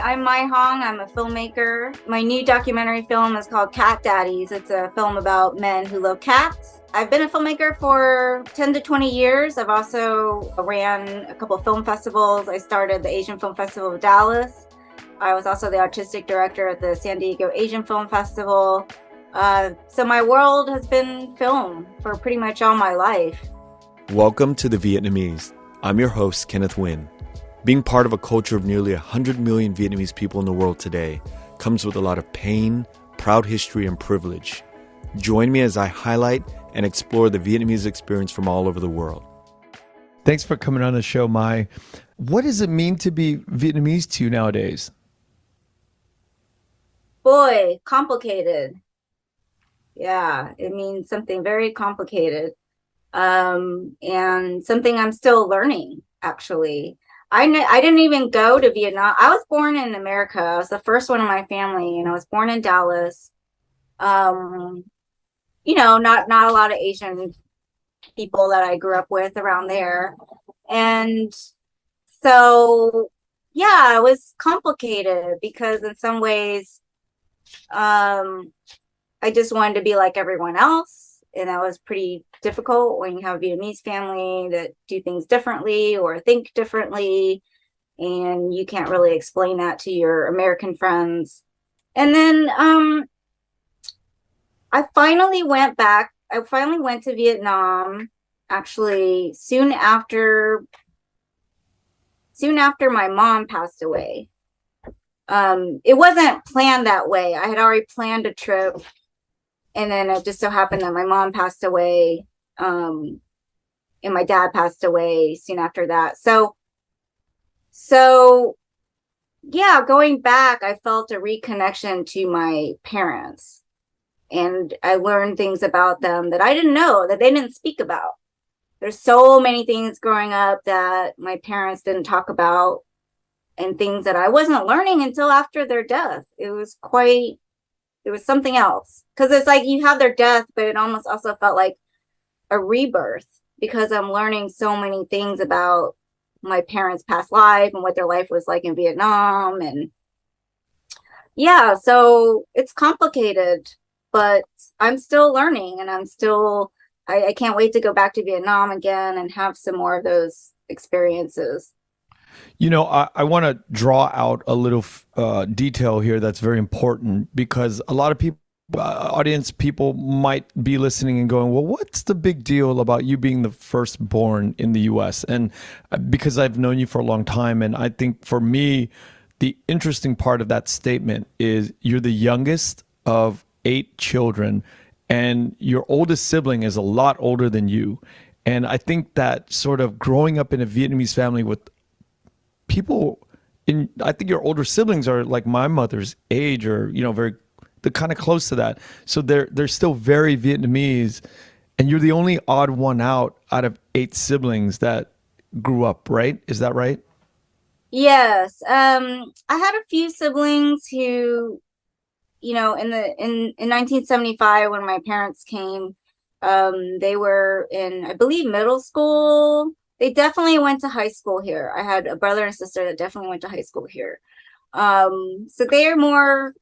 I'm Mye Hoang. I'm a filmmaker. My new documentary film is called Cat Daddies. It's a film about men who love cats. I've been a filmmaker for 10 to 20 years. I've also ran a couple of film festivals. I started the Asian Film Festival of Dallas. I was also the artistic director at the San Diego Asian Film Festival. So my world has been film for pretty much all my life. Welcome to the Vietnamese. I'm your host, Kenneth Nguyen. Being part of a culture of nearly 100 million Vietnamese people in the world today comes with a lot of pain, proud history, and privilege. Join me as I highlight and explore the Vietnamese experience from all over the world. Thanks for coming on the show, Mye. What does it mean to be Vietnamese to you nowadays? Boy, complicated. Yeah, it means something very complicated. And something I'm still learning, actually. I didn't even go to Vietnam. I was born in America. I was the first one in my family, and I was born in Dallas. Not a lot of Asian people that I grew up with around there. And so, yeah, it was complicated because in some ways, I just wanted to be like everyone else. And that was pretty difficult when you have a Vietnamese family that do things differently or think differently. And you can't really explain that to your American friends. And then I finally went back. I finally went to Vietnam, actually, soon after my mom passed away. It wasn't planned that way. I had already planned a trip. And then it just so happened that my mom passed away, and my dad passed away soon after that. So yeah, going back, I felt a reconnection to my parents, and I learned things about them that I didn't know, that they didn't speak about. There's so many things growing up that my parents didn't talk about, and things that I wasn't learning until after their death. It was something else, because it's like you have their death, but it almost also felt like a rebirth because I'm learning so many things about my parents' past life and what their life was like in Vietnam. And yeah, so it's complicated, but I'm still learning, and I can't wait to go back to Vietnam again and have some more of those experiences. You know, I want to draw out a little detail here that's very important, because a lot of people, audience people might be listening and going, well, what's the big deal about you being the firstborn in the U.S.? And because I've known you for a long time, and I think for me, the interesting part of that statement is you're the youngest of 8 children, and your oldest sibling is a lot older than you. And I think that sort of growing up in a Vietnamese family with people I think your older siblings are like my mother's age, or they're kind of close to that, so they're still very Vietnamese, and you're the only odd one out of 8 siblings that grew up, right? Is that right? Yes. I had a few siblings who, in 1975 when my parents came, they were in, I believe, middle school. They definitely went to high school here. I had a brother and sister that definitely went to high school here. So they're a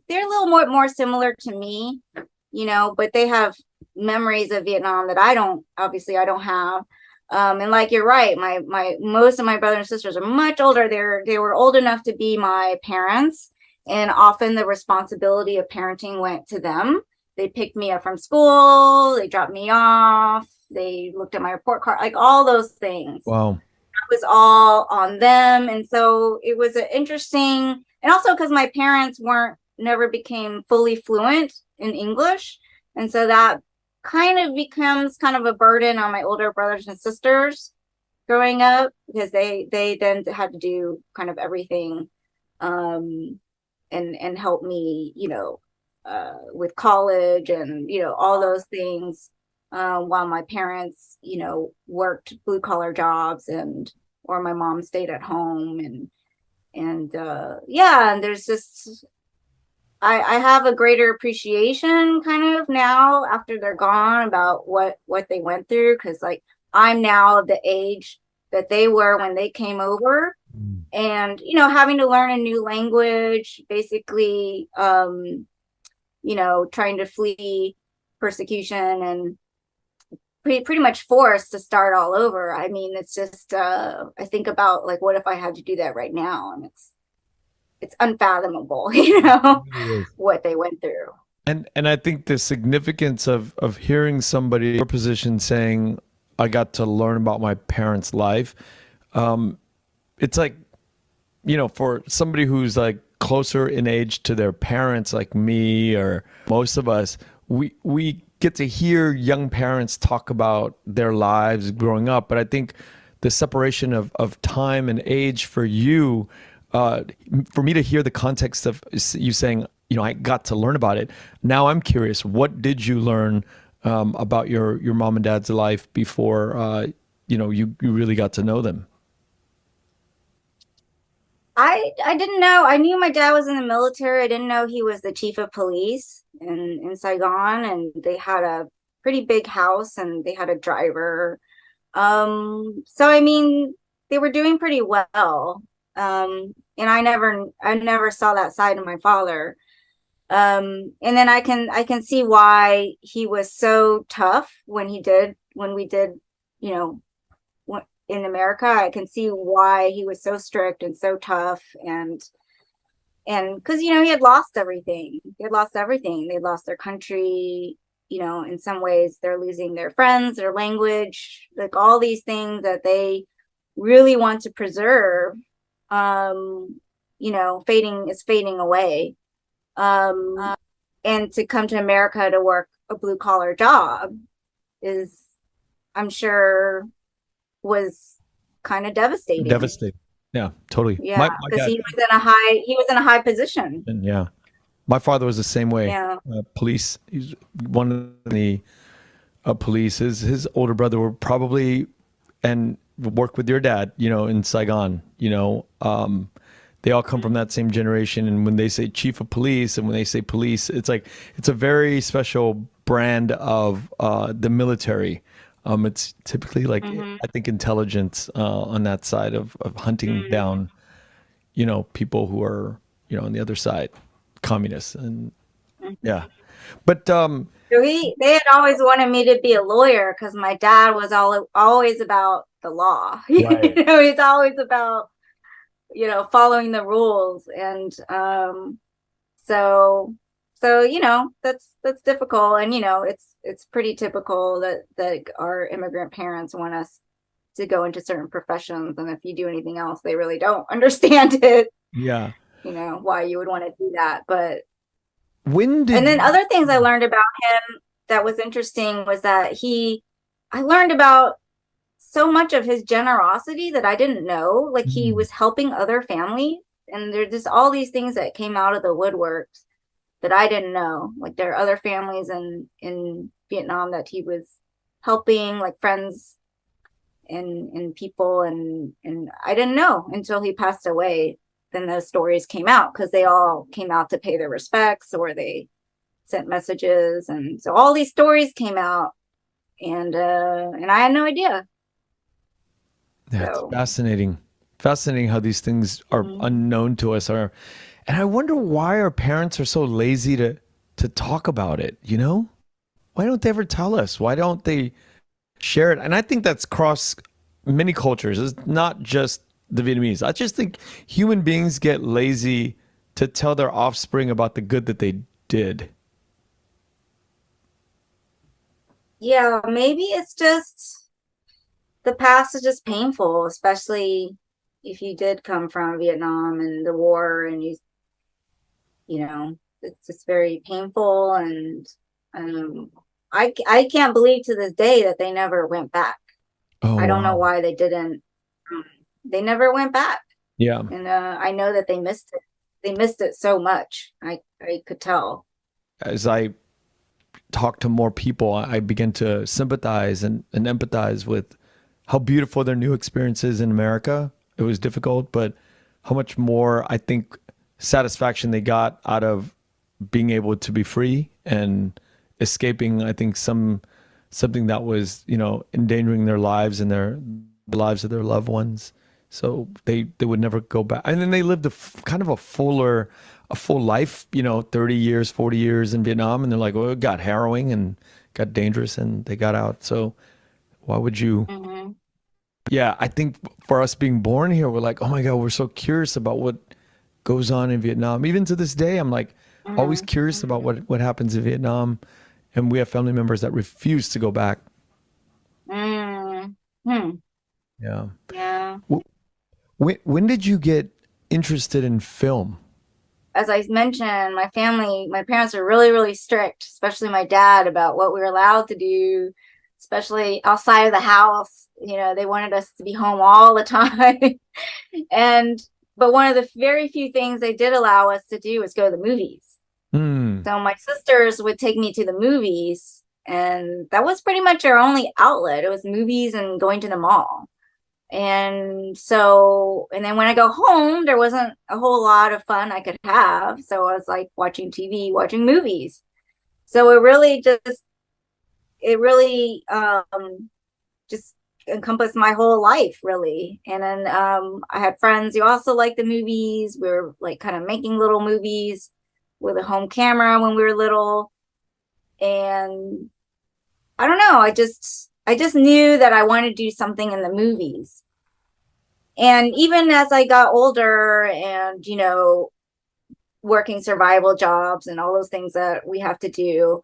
little more similar to me, but they have memories of Vietnam that I don't have. And like, you're right, most of my brothers and sisters are much older. They were old enough to be my parents, and often the responsibility of parenting went to them. They picked me up from school, they dropped me off, they looked at my report card, like all those things. Wow. It was all on them. And so it was an interesting, and also because my parents never became fully fluent in English. And so that kind of becomes kind of a burden on my older brothers and sisters growing up, because they then had to do kind of everything, and help me, with college and, all those things, while my parents, worked blue collar jobs, or my mom stayed at home, and there's just, I have a greater appreciation kind of now after they're gone about what they went through, because like I'm now the age that they were when they came over, And, having to learn a new language, basically, trying to flee persecution and pretty much forced to start all over. I mean, it's just, I think about like, what if I had to do that right now? And it's unfathomable, what they went through. And I think the significance of hearing somebody in your position saying, I got to learn about my parents' life. It's like, for somebody who's like closer in age to their parents, like me or most of us, we get to hear young parents talk about their lives growing up. But I think the separation of time and age for you, for me to hear the context of you saying, I got to learn about it. Now I'm curious, what did you learn about your mom and dad's life before, you really got to know them? I didn't know. I knew my dad was in the military. I didn't know he was the chief of police in Saigon, and they had a pretty big house and they had a driver. So I mean, they were doing pretty well. And I never saw that side of my father. And then I can see why he was so tough when we did, you know, in America. I can see why he was so strict and so tough, and because he had lost everything. They had lost everything. They lost their country. In some ways, they're losing their friends, their language, like all these things that they really want to preserve. Fading away. And to come to America to work a blue collar job is, I'm sure, was kind of devastating. Devastating. Yeah, totally. Yeah, because he was in a high position. And yeah, my father was the same way. Yeah. Police. He's one of the police. His older brother were probably and worked with your dad. In Saigon. They all come from that same generation. And when they say chief of police and when they say police, it's a very special brand of the military. It's typically like, I think, intelligence on that side of hunting down, people who are, on the other side, communists. And yeah. But So they had always wanted me to be a lawyer because my dad was always about the law. Right. He's always about following the rules. And so that's difficult. And it's pretty typical that our immigrant parents want us to go into certain professions, and if you do anything else, they really don't understand it. Yeah. Why you would want to do that. But and then other things I learned about him that was interesting was that I learned about so much of his generosity that I didn't know. Like, he was helping other families, and there's just all these things that came out of the woodworks that I didn't know. Like, there are other families in Vietnam that he was helping, like friends and people, and I didn't know until he passed away. Then those stories came out because they all came out to pay their respects, or they sent messages, and so all these stories came out, and I had no idea. That's fascinating. Fascinating how these things are unknown to us. And I wonder why our parents are so lazy to talk about it, Why don't they ever tell us? Why don't they share it? And I think that's across many cultures. It's not just the Vietnamese. I just think human beings get lazy to tell their offspring about the good that they did. Yeah, maybe it's just the past is just painful, especially if you did come from Vietnam and the war, and it's just very painful. And I can't believe to this day that they never went back. Oh, I don't know why they didn't. They never went back. Yeah. And I know that they missed it. They missed it so much. I could tell. As I talk to more people, I begin to sympathize and empathize with how beautiful their new experience is in America. It was difficult, but how much more, I think, satisfaction they got out of being able to be free and escaping, I think, something that was, endangering their lives and the lives of their loved ones. So they would never go back. And then they lived kind of a full life, 30 years, 40 years in Vietnam. And they're like, well, it got harrowing and got dangerous and they got out. So why would you? Mm-hmm. Yeah, I think for us being born here, we're like, oh my God, we're so curious about what goes on in Vietnam. Even to this day, I'm like always curious about what happens in Vietnam. And we have family members that refuse to go back. Mm-hmm. Yeah. Yeah. When did you get interested in film? As I mentioned, my parents are really, really strict, especially my dad, about what we were allowed to do, especially outside of the house. They wanted us to be home all the time. And, but one of the very few things they did allow us to do was go to the movies. Mm. So my sisters would take me to the movies, and that was pretty much our only outlet. It was movies and going to the mall. And then when I go home, there wasn't a whole lot of fun I could have. So I was like watching TV, watching movies. So it really just encompassed my whole life, really. And then I had friends who also liked the movies. We were like kind of making little movies with a home camera when we were little. And I don't know, I just knew that I wanted to do something in the movies. And even as I got older and, working survival jobs and all those things that we have to do,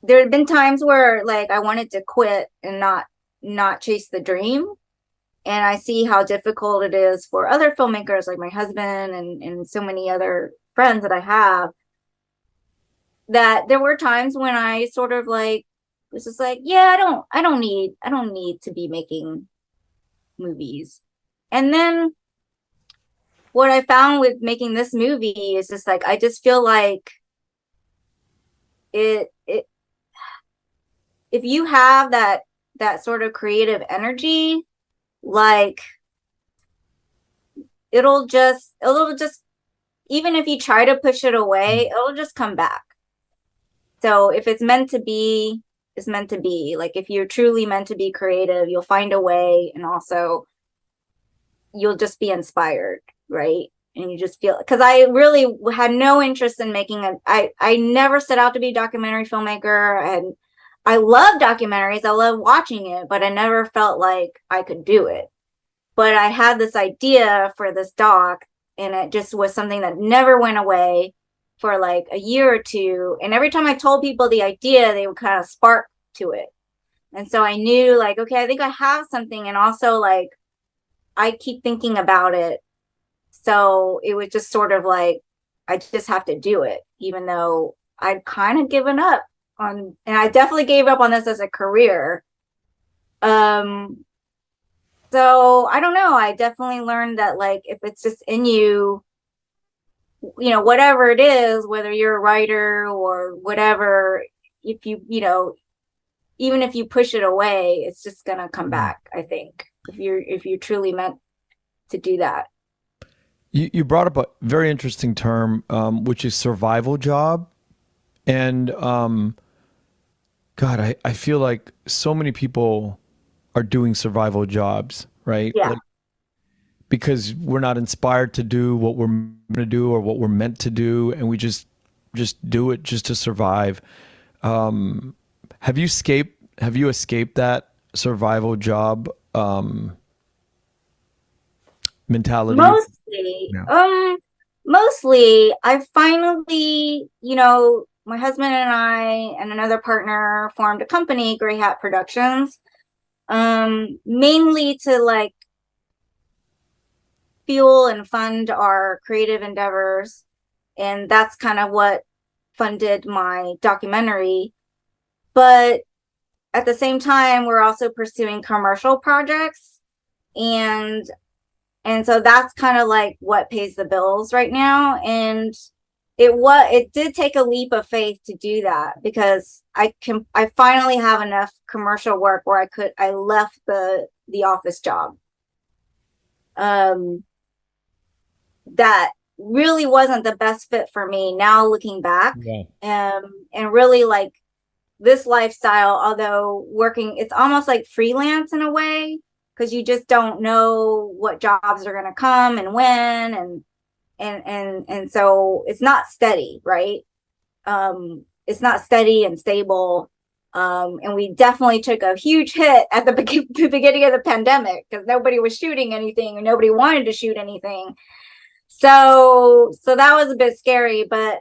there had been times where like I wanted to quit and not chase the dream. And I see how difficult it is for other filmmakers like my husband and so many other friends that I have, that there were times when I sort of like was just like, yeah, I don't need to be making movies. And then what I found with making this movie is just like I just feel like it if you have that sort of creative energy, like it'll just even if you try to push it away, it'll just come back. So if it's meant to be, it's meant to be. Like if you're truly meant to be creative, you'll find a way, and also you'll just be inspired, right? And you just feel, because I really had no interest in making I never set out to be a documentary filmmaker, and I love documentaries, I love watching it, but I never felt like I could do it. But I had this idea for this doc, and it just was something that never went away for like a year or two. And every time I told people the idea, they would kind of spark to it. And so I knew like, okay, I think I have something. And also like, I keep thinking about it. So it was just sort of like, I just have to do it, even though I'd kind of given up on, and I definitely gave up on this as a career. So I don't know. I definitely learned that like, if it's just in you, whatever it is, whether you're a writer or whatever, if you, even if you push it away, it's just going to come back, I think, if you're truly meant to do that. You brought up a very interesting term, which is survival job. And God, I feel like so many people are doing survival jobs, right? Yeah. Like, because we're not inspired to do what we're going to do or what we're meant to do, and we just do it just to survive. Have you escaped that survival job mentality? Mostly. Yeah. Mostly I finally, my husband and I and another partner formed a company, Gray Hat Productions, mainly to like fuel and fund our creative endeavors. And that's kind of what funded my documentary. But at the same time, we're also pursuing commercial projects. And so that's kind of like what pays the bills right now. And it did take a leap of faith to do that, because I finally have enough commercial work where I left the office job. That really wasn't the best fit for me now looking back. Yeah. And really like this lifestyle, although working, it's almost like freelance in a way, because you just don't know what jobs are going to come and when, and so it's not steady, right? It's not steady and stable. And we definitely took a huge hit at the beginning of the pandemic because nobody was shooting anything and nobody wanted to shoot anything. So that was a bit scary, but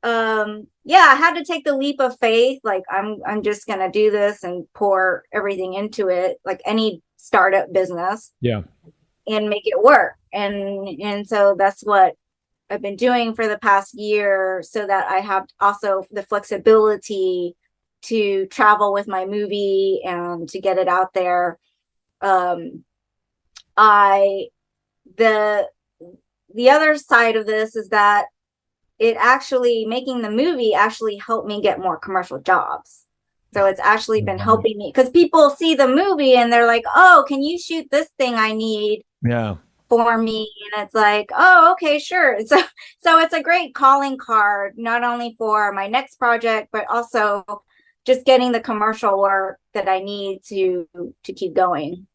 yeah, I had to take the leap of faith. Like I'm just gonna do this and pour everything into it, like any startup business. Yeah. And make it work. And so that's what I've been doing for the past year, so that I have also the flexibility to travel with my movie and to get it out there. I the other side of this is that it actually, making the movie actually helped me get more commercial jobs. So it's actually been helping me because people see the movie and they're like, oh, can you shoot this thing I need for me? And it's like, oh, okay, sure. So it's a great calling card, not only for my next project, but also just getting the commercial work that I need to keep going.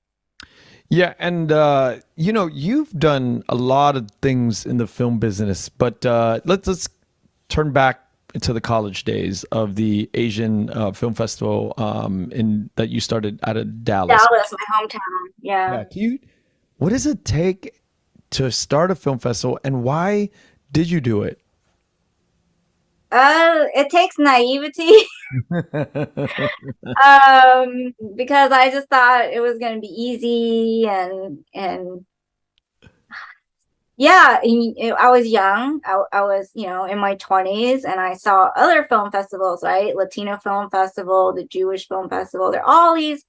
Yeah, and you know, you've done a lot of things in the film business, but let's turn back to the college days of the Asian Film Festival in that you started out of Dallas. Dallas, my hometown. Yeah. What does it take to start a film festival, and why did you do it? It takes naivety. Because I just thought it was going to be easy and yeah, I was young. I was, in my 20s, and I saw other film festivals, right? Latino Film Festival, the Jewish Film Festival. There are all these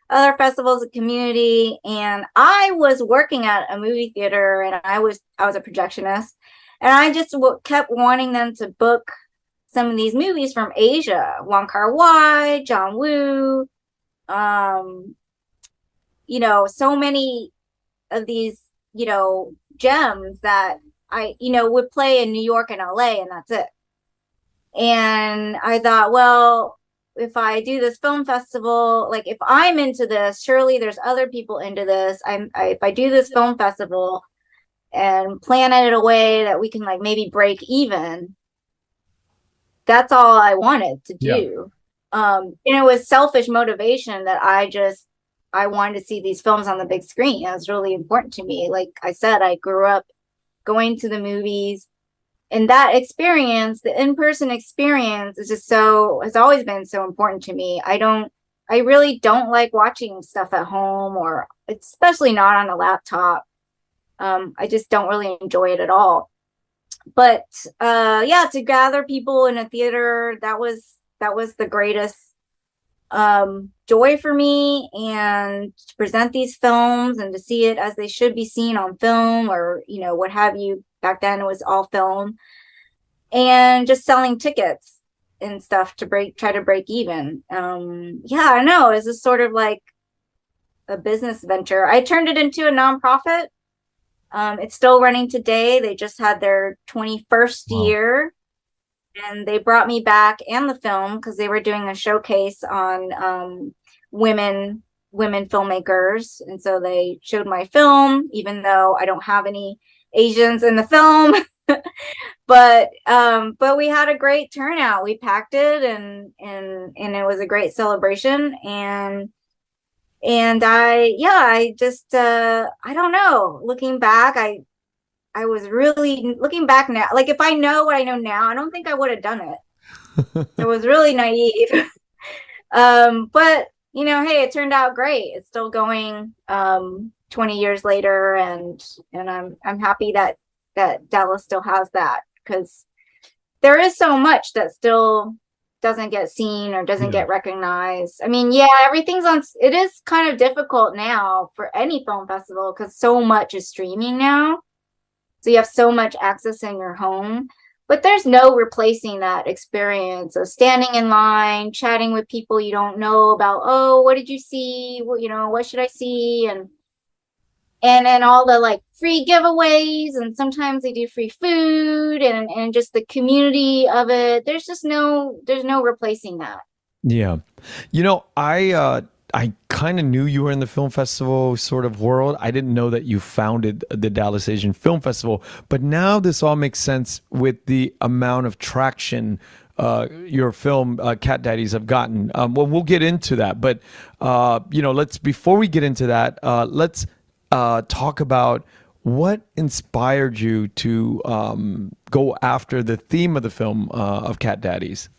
other festivals of community, and I was working at a movie theater, and I was a projectionist, and I just kept wanting them to book some of these movies from Asia, Wong Kar-wai, John Woo, so many of these, gems that I, would play in New York and LA, and that's it. And I thought, well, if I do this film festival, like if I'm into this, surely there's other people into this. If I do this film festival and plan it in a way that we can like maybe break even, that's all I wanted to do. And it was selfish motivation that I wanted to see these films on the big screen. It was really important to me. Like I said, I grew up going to the movies, and that experience, the in-person experience, has always been so important to me. I really don't like watching stuff at home, or especially not on a laptop. I just don't really enjoy it at all. But yeah, to gather people in a theater, that was the greatest joy for me, and to present these films and to see it as they should be seen on film, or what have you. Back then it was all film, and just selling tickets and stuff to try to break even. Yeah, I know, it's just sort of like a business venture. I turned it into a nonprofit. It's still running today. They just had their 21st year, and they brought me back and the film because they were doing a showcase on women filmmakers, and so they showed my film, even though I don't have any Asians in the film. but we had a great turnout. We packed it, and it was a great celebration. And I just I don't know, looking back, I was really looking back now, like if I know what I know now, I don't think I would have done it. It was really naive. But hey, it turned out great. It's still going 20 years later, and I'm happy that Dallas still has that, because there is so much that still doesn't get seen or doesn't get recognized. I mean, yeah, it is kind of difficult now for any film festival because so much is streaming now. So you have so much access in your home, but there's no replacing that experience of standing in line, chatting with people you don't know about. Oh, what did you see? Well, what should I see? And then all the like free giveaways, and sometimes they do free food, and just the community of it. There's no replacing that. Yeah. I kind of knew you were in the film festival sort of world. I didn't know that you founded the Dallas Asian Film Festival, but now this all makes sense with the amount of traction your film Cat Daddies have gotten. Well, we'll get into that, but let's before we get into that, let's talk about what inspired you to go after the theme of the film of Cat Daddies.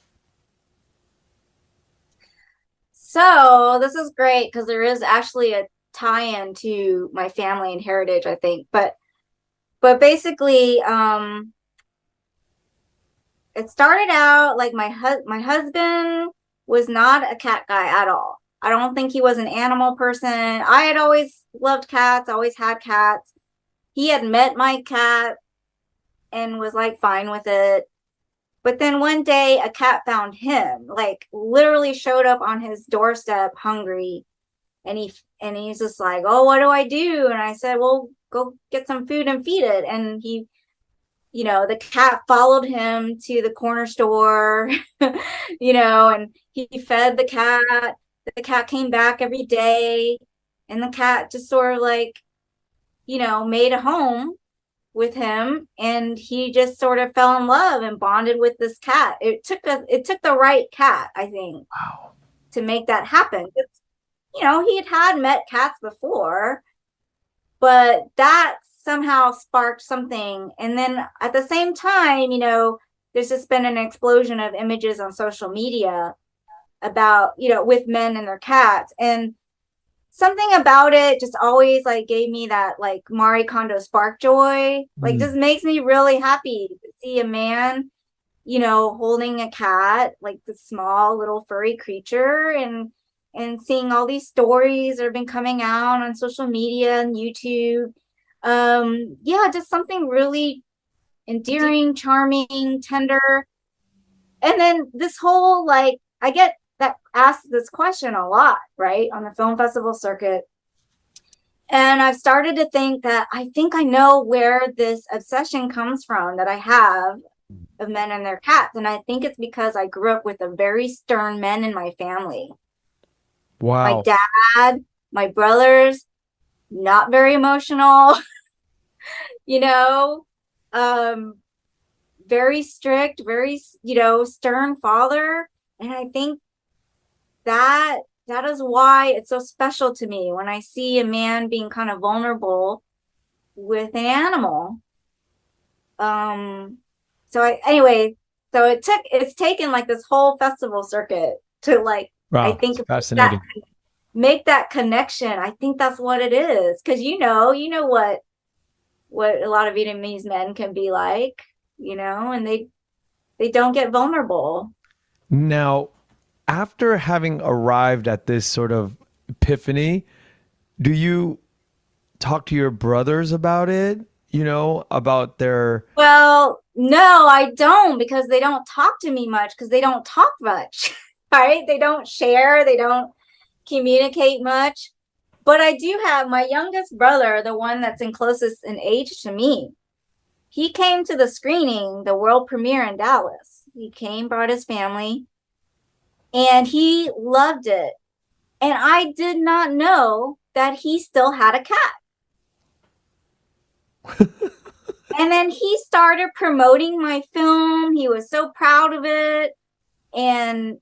So this is great because there is actually a tie-in to my family and heritage, I think. But basically, it started out like my husband was not a cat guy at all. I don't think he was an animal person. I had always loved cats, always had cats. He had met my cat and was like fine with it. But then one day a cat found him, like literally showed up on his doorstep hungry. And he's just like, "Oh, what do I do?" And I said, "Well, go get some food and feed it." And the cat followed him to the corner store, and he fed the cat. The cat came back every day, and the cat just sort of like, made a home with him, and he just sort of fell in love and bonded with this cat. It took the right cat, I think, Wow. to make that happen. He had met cats before, but that somehow sparked something. And then at the same time, there's just been an explosion of images on social media about, with men and their cats. And something about it just always like gave me that like Marie Kondo spark joy. Like just makes me really happy to see a man, holding a cat, like the small little furry creature, and seeing all these stories that have been coming out on social media and YouTube. Just something really endearing, charming, tender. And then this whole like I get that asked this question a lot, right, on the film festival circuit. And I've started to think that I think I know where this obsession comes from that I have of men and their cats. And I think it's because I grew up with a very stern men in my family. Wow. My dad, my brothers, not very emotional, very strict, very, stern father. And I think that is why it's so special to me when I see a man being kind of vulnerable with an animal. It's taken like this whole festival circuit to like, Wow, I think fascinating. make that connection. I think that's what it is. Cause what a lot of Vietnamese men can be like, and they don't get vulnerable. Now, after having arrived at this sort of epiphany, do you talk to your brothers about it? About their... Well, no, I don't, because they don't talk to me much because they don't talk much, right? They don't share, they don't communicate much. But I do have my youngest brother, the one that's in closest in age to me. He came to the screening, the world premiere in Dallas. He came, brought his family, and he loved it. And I did not know that he still had a cat. And then he started promoting my film. He was so proud of it. And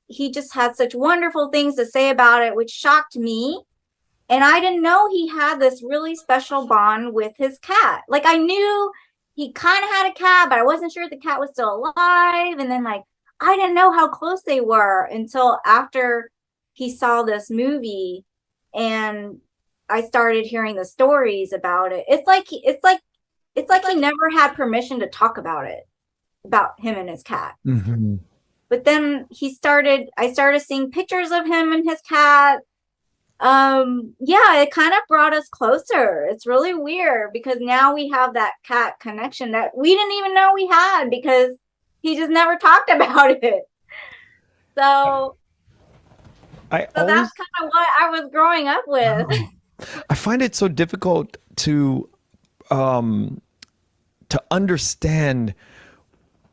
he just had such wonderful things to say about it, which shocked me. And I didn't know he had this really special bond with his cat. Like I knew he kind of had a cat, but I wasn't sure if the cat was still alive. And then like, I didn't know how close they were until after he saw this movie and I started hearing the stories about it. It's like he never had permission to talk about it, about him and his cat. Mm-hmm. But then I started seeing pictures of him and his cat. It kind of brought us closer. It's really weird because now we have that cat connection that we didn't even know we had because he just never talked about it. So that's kind of what I was growing up with. I find it so difficult to understand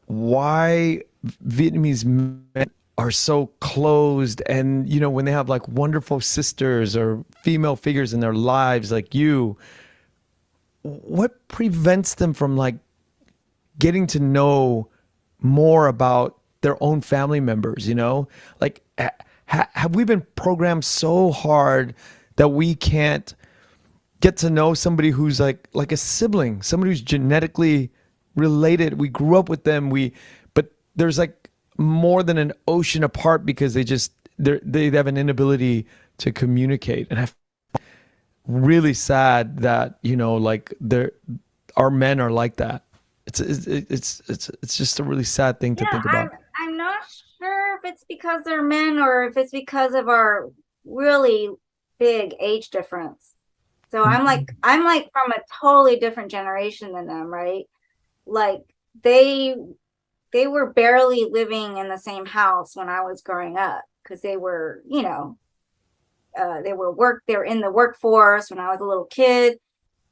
why Vietnamese men are so closed, and you know, when they have like wonderful sisters or female figures in their lives like you, what prevents them from like getting to know more about their own family members, you know? Like have we been programmed so hard that we can't get to know somebody who's like a sibling, somebody who's genetically related. We grew up with them. But there's like more than an ocean apart because they have an inability to communicate. And I'm really sad that, you know, like our men are like that. It's just a really sad thing to Yeah, think about. I'm not sure if it's because they're men or if it's because of our really big age difference. So I'm like from a totally different generation than them, right? Like they they were barely living in the same house when I was growing up because they were, you know, they were in the workforce when I was a little kid.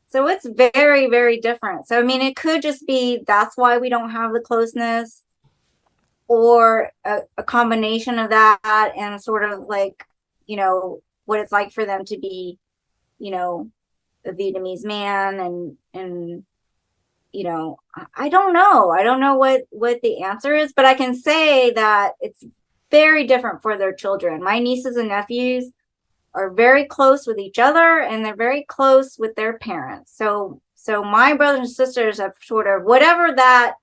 So it's very, very different. So I mean, it could just be that's why we don't have the closeness, or a combination of that and sort of like, you know, what it's like for them to be, you know, a Vietnamese man, and you know, I don't know. I don't know what the answer is, but I can say that it's very different for their children. My nieces and nephews are very close with each other, and they're very close with their parents. So my brothers and sisters have sort of whatever that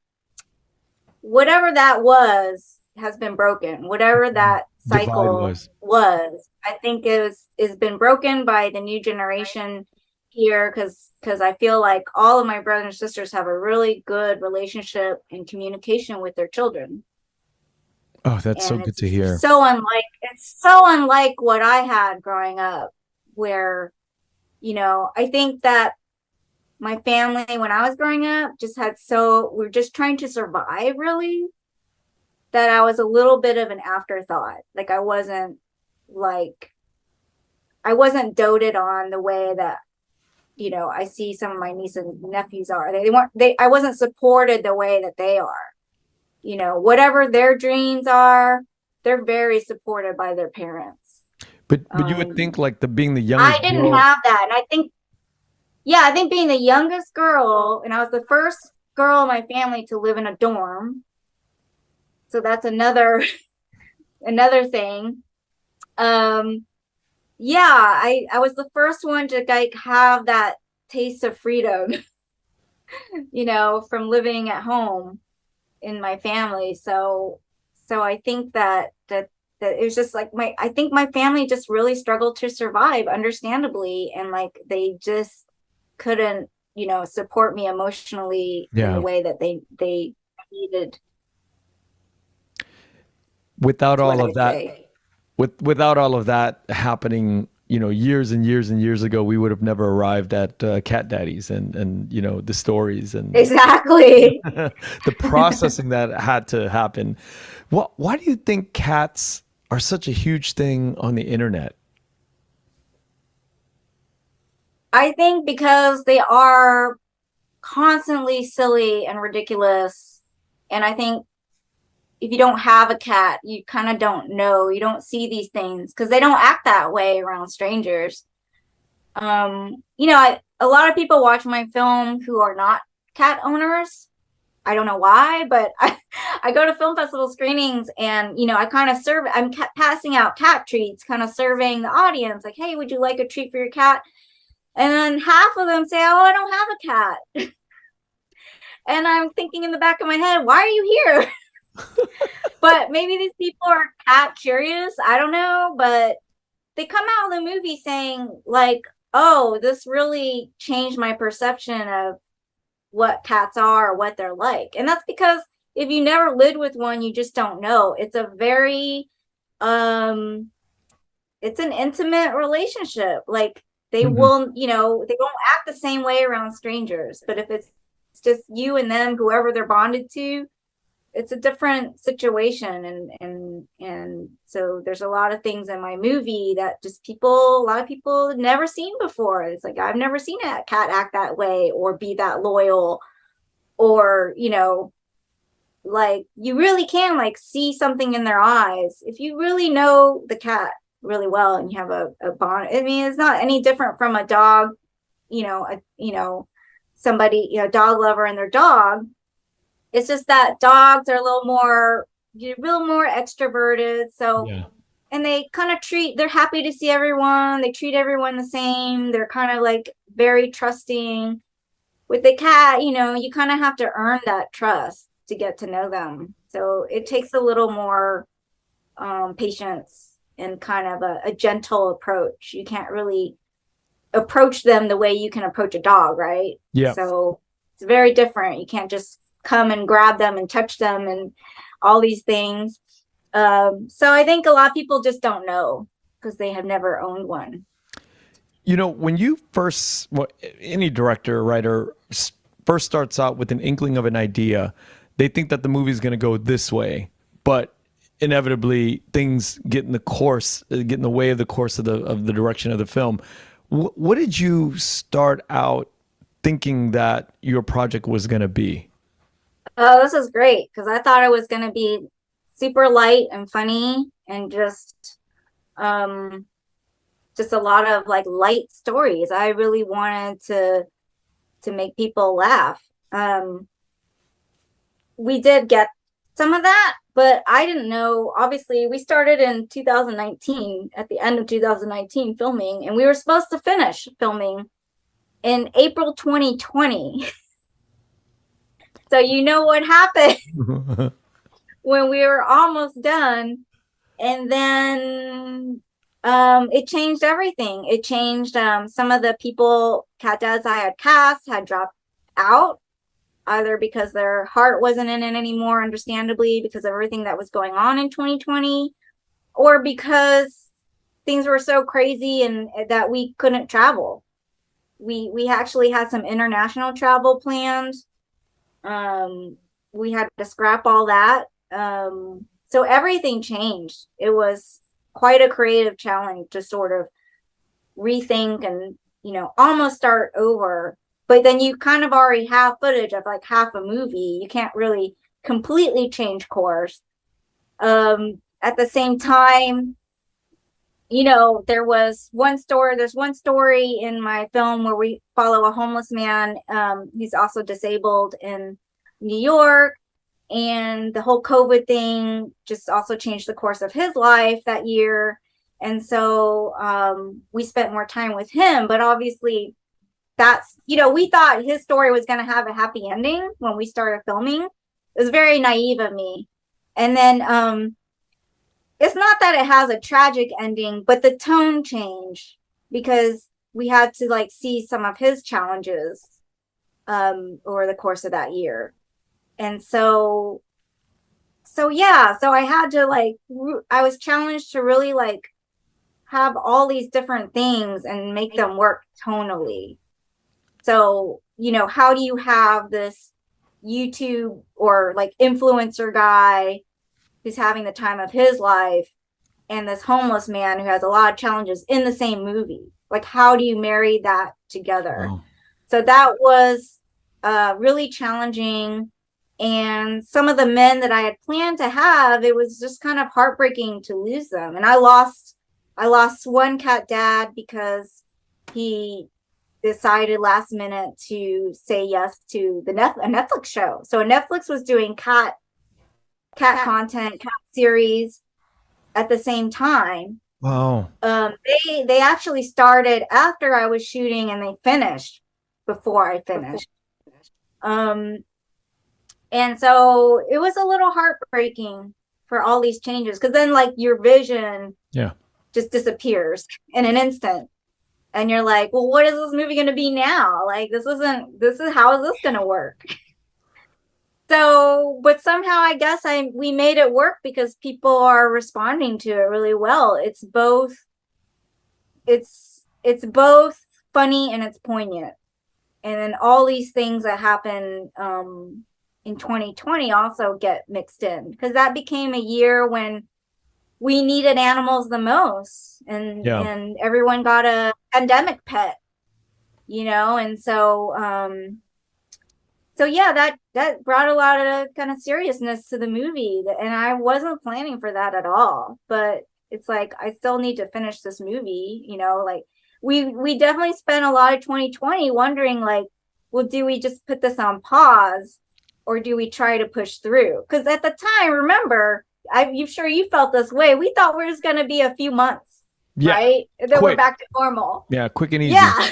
was has been broken. Whatever that Divide cycle was. was, I think is been broken by the new generation here, because I feel like all of my brothers and sisters have a really good relationship and communication with their children. Oh, that's so And good to hear. it's so unlike what I had growing up, where, you know, I think that my family when I was growing up just had we're just trying to survive, really, that I was a little bit of an afterthought. Like like I wasn't doted on the way that, you know, I see some of my nieces and nephews are. I wasn't supported the way that they are. You know, whatever their dreams are, they're very supported by their parents. But you would think like being the I youngest didn't girl. have that. And I think, yeah, I think being the youngest girl, and I was the first girl in my family to live in a dorm. So that's another thing. Um, yeah, I was the first one to like have that taste of freedom, you know, from living at home in my family. So I think that it was just like I think my family just really struggled to survive, understandably, and like they just couldn't, you know, support me emotionally in the Yeah. way that they needed. Without Is what all of I'd that, say. without all of that happening, you know, years and years and years ago, we would have never arrived at Cat Daddies and you know, the stories and Exactly. the processing that had to happen. Why do you think cats are such a huge thing on the internet? I think because they are constantly silly and ridiculous. And I think if you don't have a cat, you kind of don't know. You don't see these things because they don't act that way around strangers. You know, a lot of people watch my film who are not cat owners. I don't know why, but I go to film festival screenings, and, you know, I kind of I'm passing out cat treats, kind of surveying the audience, like, hey, would you like a treat for your cat? And then half of them say, oh, I don't have a cat. And I'm thinking in the back of my head, why are you here? But maybe these people are cat curious. I don't know. But they come out of the movie saying, like, oh, this really changed my perception of what cats are or what they're like. And that's because if you never lived with one, you just don't know. It's a very, it's an intimate relationship. Like, they Mhm. will, you know, they won't act the same way around strangers. But if it's just you and them, whoever they're bonded to, it's a different situation. And so there's a lot of things in my movie that just a lot of people had never seen before. It's like, I've never seen a cat act that way or be that loyal, or, you know, like you really can like see something in their eyes if you really know the cat really well and you have a bond. I mean, it's not any different from a dog, somebody, dog lover and their dog. It's just that dogs are a little more extroverted. So, Yeah. and they kind of they're happy to see everyone. They treat everyone the same. They're kind of like very trusting. With the cat, you kind of have to earn that trust to get to know them. So it takes a little more patience and kind of a gentle approach. You can't really approach them the way you can approach a dog, right? Yeah. So it's very different. You can't just come and grab them and touch them and all these things. So I think a lot of people just don't know because they have never owned one. When you first, any director or writer first starts out with an inkling of an idea, they think that the movie is going to go this way, but inevitably things get in the way of the course of the direction of the film. What did you start out thinking that your project was going to be? Oh, this is great because I thought it was going to be super light and funny and just a lot of like light stories. I really wanted to make people laugh. We did get some of that, but I didn't know. Obviously, we started in 2019, at the end of 2019 filming, and we were supposed to finish filming in April 2020. So you know what happened when we were almost done, and then it changed everything. It changed some of the cat dads I had cast had dropped out, either because their heart wasn't in it anymore, understandably, because of everything that was going on in 2020, or because things were so crazy and that we couldn't travel. We actually had some international travel planned. We had to scrap all that. So everything changed. It was quite a creative challenge to sort of rethink and, almost start over. But then you kind of already have footage of like half a movie. You can't really completely change course. At the same time, there's one story in my film where we follow a homeless man. He's also disabled in New York. And the whole COVID thing just also changed the course of his life that year. And so we spent more time with him. But obviously, we thought his story was going to have a happy ending when we started filming. It was very naive of me. And then it's not that it has a tragic ending, but the tone changed because we had to like see some of his challenges over the course of that year. And so I had to I was challenged to really like have all these different things and make them work tonally. So, how do you have this YouTube or like influencer guy who's having the time of his life and this homeless man who has a lot of challenges in the same movie? Like, how do you marry that together? Wow. So that was really challenging. And some of the men that I had planned to have, it was just kind of heartbreaking to lose them. And I lost one cat dad because he decided last minute to say yes to a Netflix show. So Netflix was doing cat content, cat series at the same time. Wow. They actually started after I was shooting and they finished before I finished. And so it was a little heartbreaking for all these changes because then like your vision just disappears in an instant. And you're like, well, what is this movie going to be now? Like, how is this going to work? So, but somehow I guess we made it work because people are responding to it really well. It's both funny and it's poignant. And then all these things that happen in 2020 also get mixed in because that became a year when we needed animals the most and everyone got a pandemic pet, and so so yeah, that brought a lot of kind of seriousness to the movie, and I wasn't planning for that at all. But it's like I still need to finish this movie, like we definitely spent a lot of 2020 wondering like, well, do we just put this on pause or do we try to push through? Because at the time, remember, I'm sure you felt this way. We thought we was going to be a few months, Yeah. right? And then Quick. we're back to normal. Yeah, quick and easy. Yeah.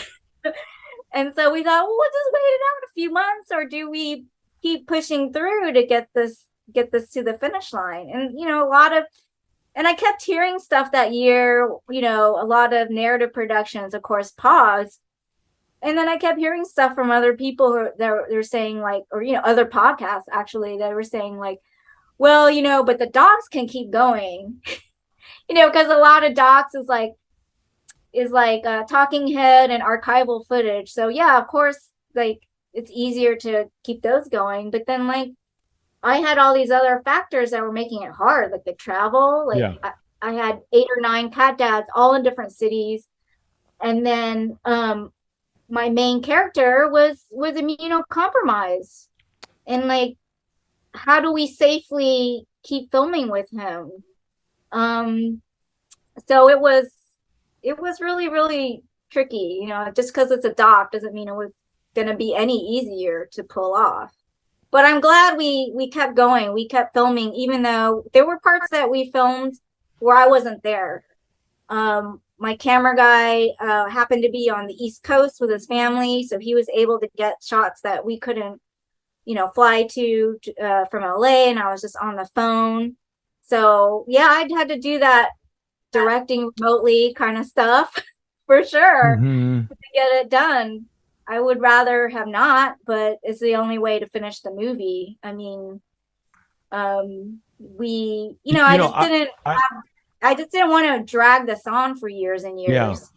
And so we thought, well, we'll just wait it out a few months, or do we keep pushing through to get this to the finish line? And and I kept hearing stuff that year, a lot of narrative productions, of course, paused. And then I kept hearing stuff from other people they're saying like, or other podcasts actually, that were saying like, well, but the docs can keep going, because a lot of docs is like talking head and archival footage. So yeah, of course, like it's easier to keep those going. But then like I had all these other factors that were making it hard, like the travel. Like Yeah. I had 8 or 9 cat dads all in different cities. And then my main character was immunocompromised. And like, how do we safely keep filming with him? So it was really, really tricky, just because it's a doc doesn't mean it was going to be any easier to pull off. But I'm glad we kept going. We kept filming, even though there were parts that we filmed where I wasn't there. My camera guy happened to be on the East Coast with his family, so he was able to get shots that we couldn't, fly to from LA, and I was just on the phone. So yeah, I'd had to do that directing remotely kind of stuff for sure to get it done. I would rather have not, but it's the only way to finish the movie. I mean, I just didn't want to drag this on for years and years.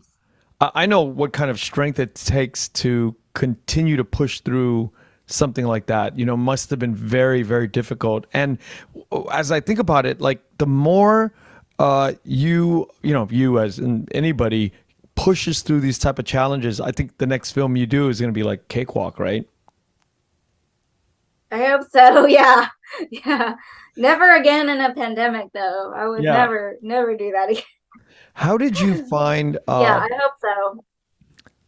Yeah. I know what kind of strength it takes to continue to push through something like that. Must have been very, very difficult. And as I think about it, like the more you as in anybody pushes through these type of challenges, I think the next film you do is going to be like cakewalk, right? I hope so. Yeah. Yeah. Never again in a pandemic, though. I would never do that again. How did you find yeah, I hope so.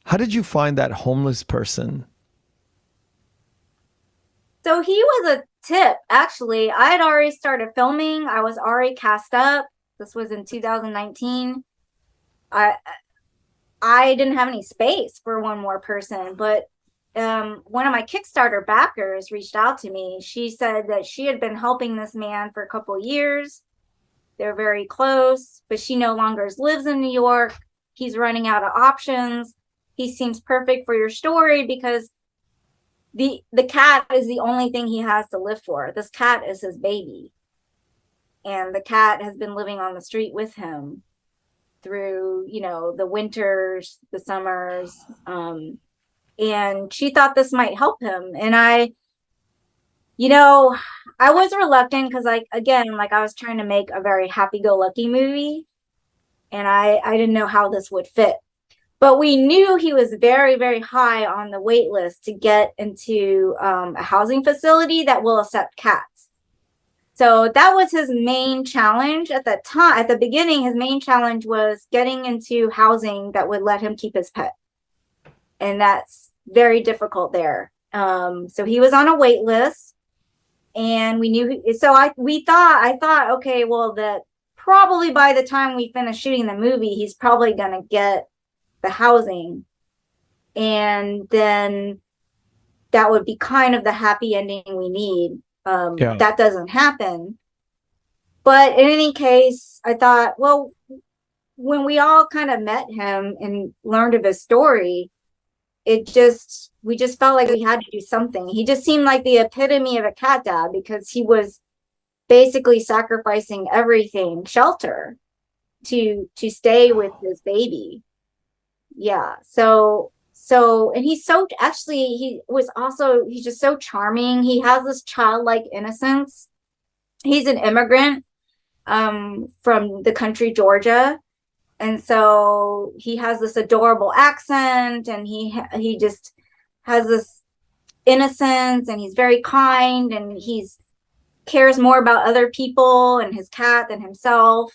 How did you find that homeless person? So he was a tip, actually. I had already started filming. I was already cast up. This was in 2019. I didn't have any space for one more person, but one of my Kickstarter backers reached out to me. She said that she had been helping this man for a couple of years. They're very close, but she no longer lives in New York. He's running out of options. He seems perfect for your story because the cat is the only thing he has to live for. This cat is his baby. And the cat has been living on the street with him through, the winters, the summers. And she thought this might help him. And I was reluctant because I was trying to make a very happy-go-lucky movie. And I didn't know how this would fit. But we knew he was very, very high on the wait list to get into a housing facility that will accept cats. So that was his main challenge at the time. At the beginning, his main challenge was getting into housing that would let him keep his pet. And that's very difficult there. So he was on a wait list, and we knew. I thought, okay, well, that probably by the time we finish shooting the movie, he's probably going to get the housing. And then that would be kind of the happy ending we need. That doesn't happen. But in any case, I thought, well, when we all kind of met him and learned of his story, we just felt like we had to do something. He just seemed like the epitome of a cat dad because he was basically sacrificing everything, shelter, to stay with his baby. Yeah. So and he's just so charming. He has this childlike innocence. He's an immigrant from the country Georgia. And so he has this adorable accent, and he just has this innocence, and he's very kind, and he's cares more about other people and his cat than himself.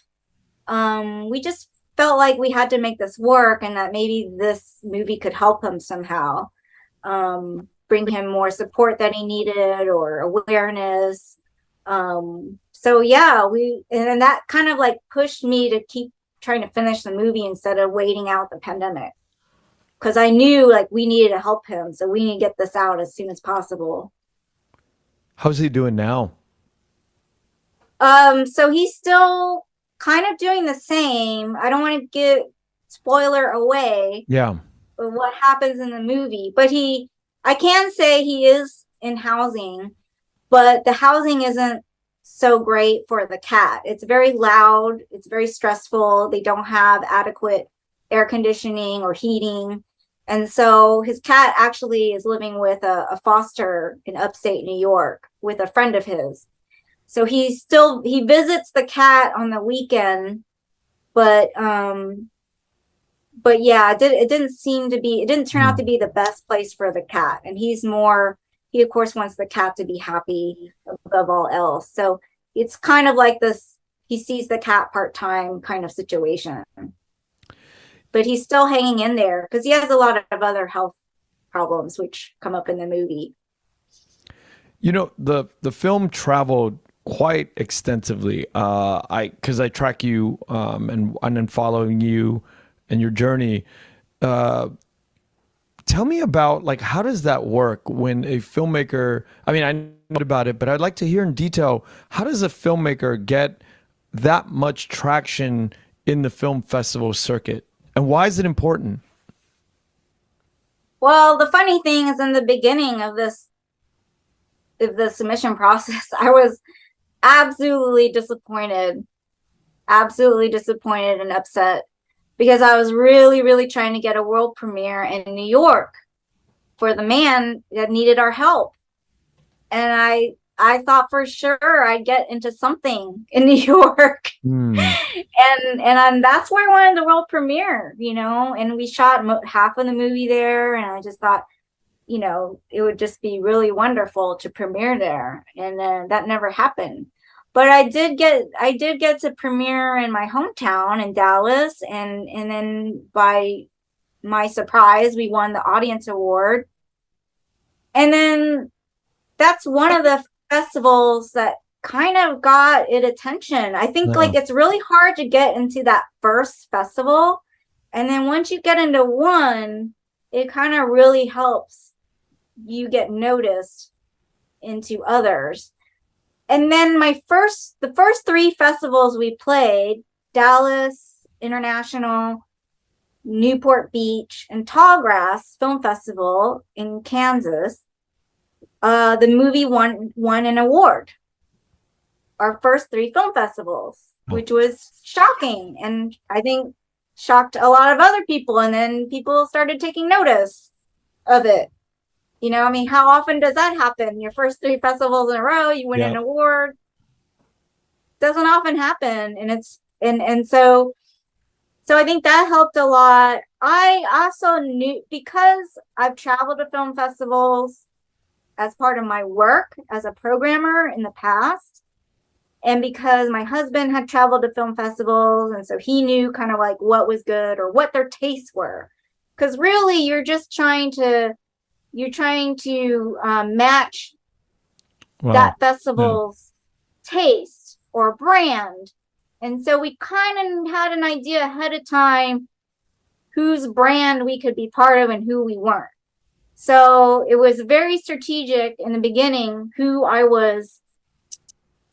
We just felt like we had to make this work, and that maybe this movie could help him somehow, bring him more support that he needed or awareness. So yeah, and that kind of like pushed me to keep trying to finish the movie instead of waiting out the pandemic, because I knew like we needed to help him, so we need to get this out as soon as possible. How's he doing now? So he's still kind of doing the same. I don't want to give spoiler away Yeah. of what happens in the movie, but I can say he is in housing, but the housing isn't so great for the cat. It's very loud, it's very stressful. They don't have adequate air conditioning or heating. And so his cat actually is living with a foster in upstate New York with a friend of his. So he visits the cat on the weekend, but yeah, it didn't turn out to be the best place for the cat. And he of course wants the cat to be happy above all else. So it's kind of like this, he sees the cat part-time kind of situation. But he's still hanging in there because he has a lot of other health problems which come up in the movie. You know, the film traveled quite extensively. Because I track you and then following you and your journey. Tell me about, like, how does that work when a filmmaker, I mean, I know about it, but I'd like to hear in detail, how does a filmmaker get that much traction in the film festival circuit? And why is it important? Well, the funny thing is, in the beginning of the submission process, I was absolutely disappointed and upset, because I was really, really trying to get a world premiere in New York for the man that needed our help. And I thought for sure I'd get into something in New York. And that's where I wanted the world premiere, and we shot half of the movie there. And I just thought, it would just be really wonderful to premiere there. And then that never happened. But I did get to premiere in my hometown in Dallas, and then by my surprise, we won the audience award. And then that's one of the festivals that kind of got it attention. I think like it's really hard to get into that first festival, and then once you get into one, it kind of really helps you get noticed into others. And then the first three festivals we played, Dallas International, Newport Beach, and Tallgrass Film Festival in Kansas, the movie won an award. Our first three film festivals, which was shocking, and I think shocked a lot of other people. And then people started taking notice of it. I mean, how often does that happen? Your first three festivals in a row, you win an award. Doesn't often happen. And so I think that helped a lot. I also knew, because I've traveled to film festivals as part of my work as a programmer in the past, and because my husband had traveled to film festivals, and so he knew kind of like what was good or what their tastes were. Because really, you're trying to match that festival's taste or brand. And so we kind of had an idea ahead of time whose brand we could be part of and who we weren't. So it was very strategic in the beginning who I was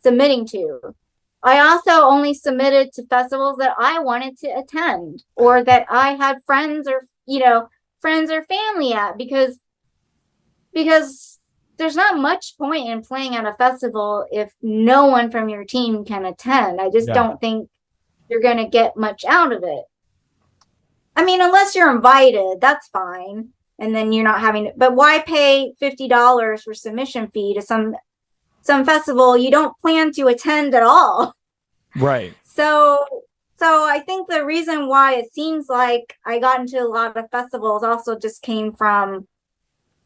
submitting to. I also only submitted to festivals that I wanted to attend, or that I had friends or family at, because there's not much point in playing at a festival if no one from your team can attend. I just don't think you're going to get much out of it. I mean, unless you're invited, that's fine. And then you're not having to, but why pay $50 for submission fee to some festival you don't plan to attend at all? Right. So I think the reason why it seems like I got into a lot of festivals also just came from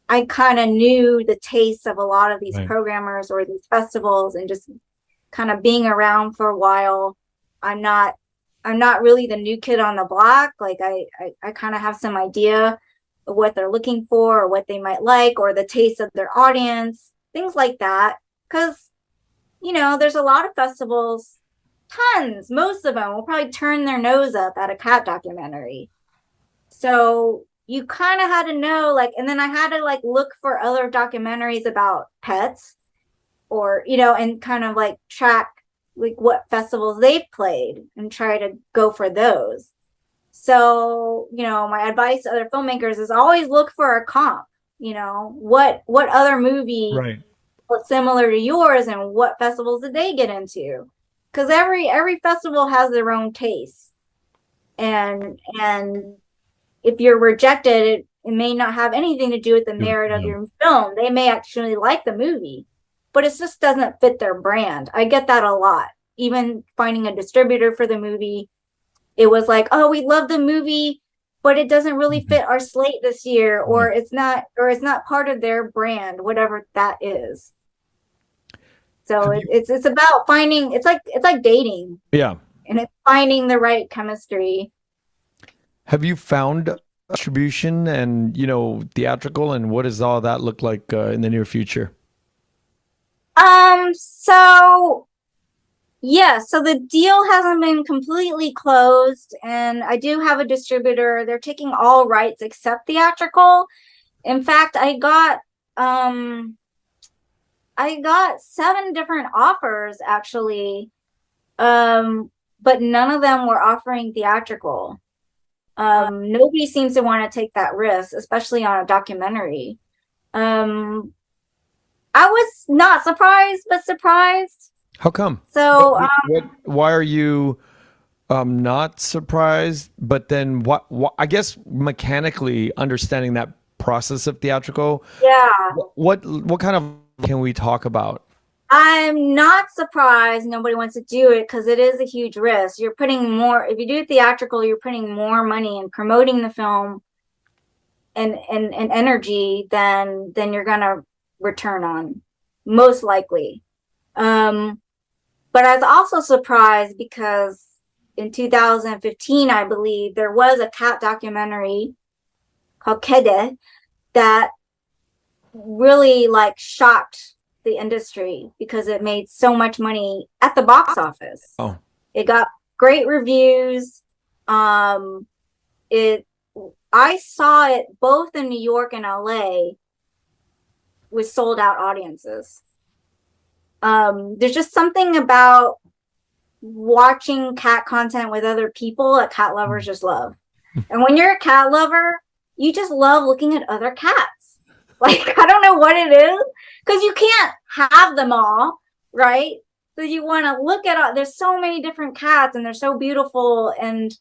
I kind of knew the tastes of a lot of these Right. programmers or these festivals, and just kind of being around for a while. I'm not really the new kid on the block. Like I kind of have some idea of what they're looking for or what they might like or the taste of their audience, things like that. Because, there's a lot of festivals, tons, most of them will probably turn their nose up at a cat documentary. So you kind of had to know, like, and then I had to like look for other documentaries about pets or, and kind of like track like what festivals they've played and try to go for those. So, my advice to other filmmakers is always look for a comp. What other movie Right. was similar to yours and what festivals did they get into? Because every festival has their own taste. And if you're rejected, it may not have anything to do with the merit of your film. They may actually like the movie, but it just doesn't fit their brand. I get that a lot. Even finding a distributor for the movie, it was like, oh, we love the movie, but it doesn't really fit our slate this year, or it's not part of their brand, whatever that is. So it's about finding, it's like dating, Yeah. and it's finding the right chemistry. Have you found distribution and, theatrical, and what does all that look like in the near future? So yeah, so the deal hasn't been completely closed, and I do have a distributor. They're taking all rights except theatrical. In fact, I got 7 different offers actually. But none of them were offering theatrical. Nobody seems to want to take that risk, especially on a documentary. I was not surprised, but surprised. How come? So, Why are you not surprised? But then what, I guess mechanically understanding that process of theatrical, yeah, what kind of can we talk about? I'm not surprised nobody wants to do it because it is a huge risk. You're putting more, if you do theatrical, you're putting more money in promoting the film and energy than you're gonna return on, most likely. But I was also surprised because in 2015, I believe, there was a cat documentary called Kede that really like shocked the industry because it made so much money at the box office. Oh, It got great reviews. I saw it both in New York and LA with sold out audiences. There's just something about watching cat content with other people that cat lovers just love. And when you're a cat lover, you just love looking at other cats. Like, I don't know what it is, because you can't have them all, right? So you want to look at all, there's so many different cats and they're so beautiful, and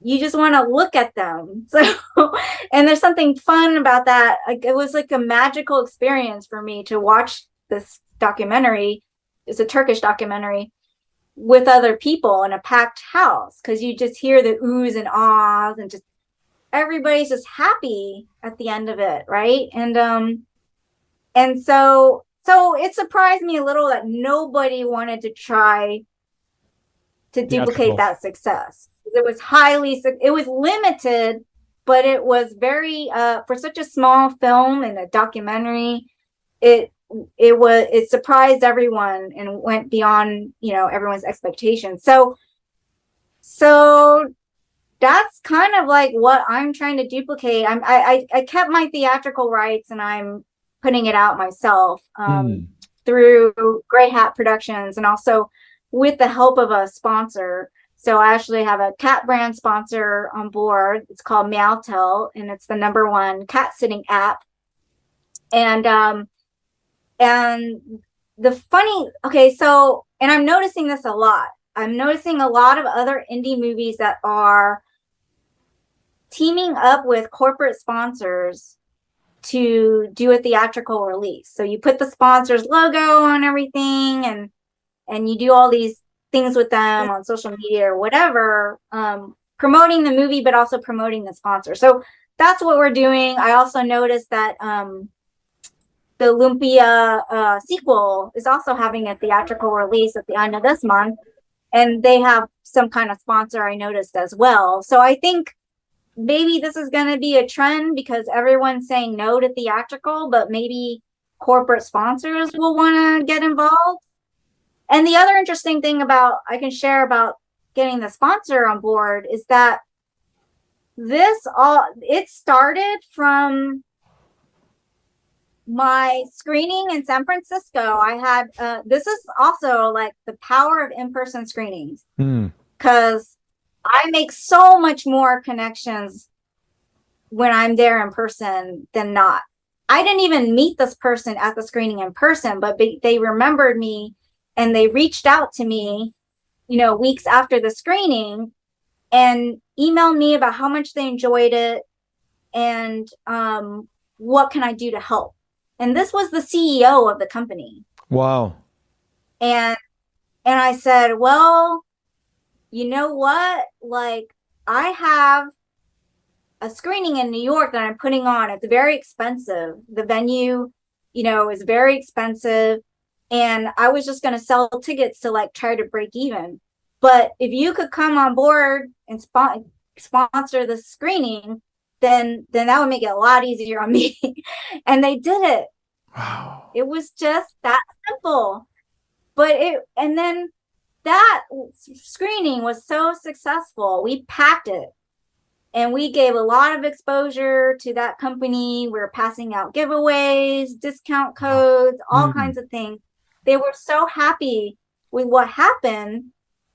you just want to look at them. So, and there's something fun about that. Like, it was like a magical experience for me to watch this documentary. It's a Turkish documentary with other people in a packed house, because you just hear the oohs and ahs, and just everybody's just happy at the end of it, right? And so it surprised me a little that nobody wanted to try to duplicate that success. It was limited, but it was very for such a small film and a documentary, it surprised everyone and went beyond, everyone's expectations. So that's kind of like what I'm trying to duplicate. I kept my theatrical rights, and I'm putting it out myself through Gray Hat Productions, and also with the help of a sponsor. So I actually have a cat brand sponsor on board. It's called Meowtel, and it's the #1 cat sitting app. And the funny, okay, so, and I'm noticing this a lot. I'm noticing a lot of other indie movies that are teaming up with corporate sponsors to do a theatrical release. So you put the sponsor's logo on everything, and you do all these things with them on social media or whatever, promoting the movie, but also promoting the sponsor. So that's what we're doing. I also noticed that the Lumpia sequel is also having a theatrical release at the end of this month, and they have some kind of sponsor, I noticed, as well. So I think maybe this is going to be a trend because everyone's saying no to theatrical, but maybe corporate sponsors will want to get involved. And the other interesting thing I can share about getting the sponsor on board is that it started from my screening in San Francisco. I had this is also like the power of in-person screenings, because I make so much more connections when I'm there in person than not. I didn't even meet this person at the screening in person, but they remembered me and they reached out to me, weeks after the screening and emailed me about how much they enjoyed it and what can I do to help. And this was the CEO of the company. Wow. And I said, well, you know what? Like, I have a screening in New York that I'm putting on. It's very expensive. The venue, is very expensive. And I was just going to sell tickets to like try to break even. But if you could come on board and sponsor the screening, then that would make it a lot easier on me. And they did it. Wow. It was just that simple. And then that screening was so successful. We packed it and we gave a lot of exposure to that company. We were passing out giveaways, discount codes, all kinds of things. They were so happy with what happened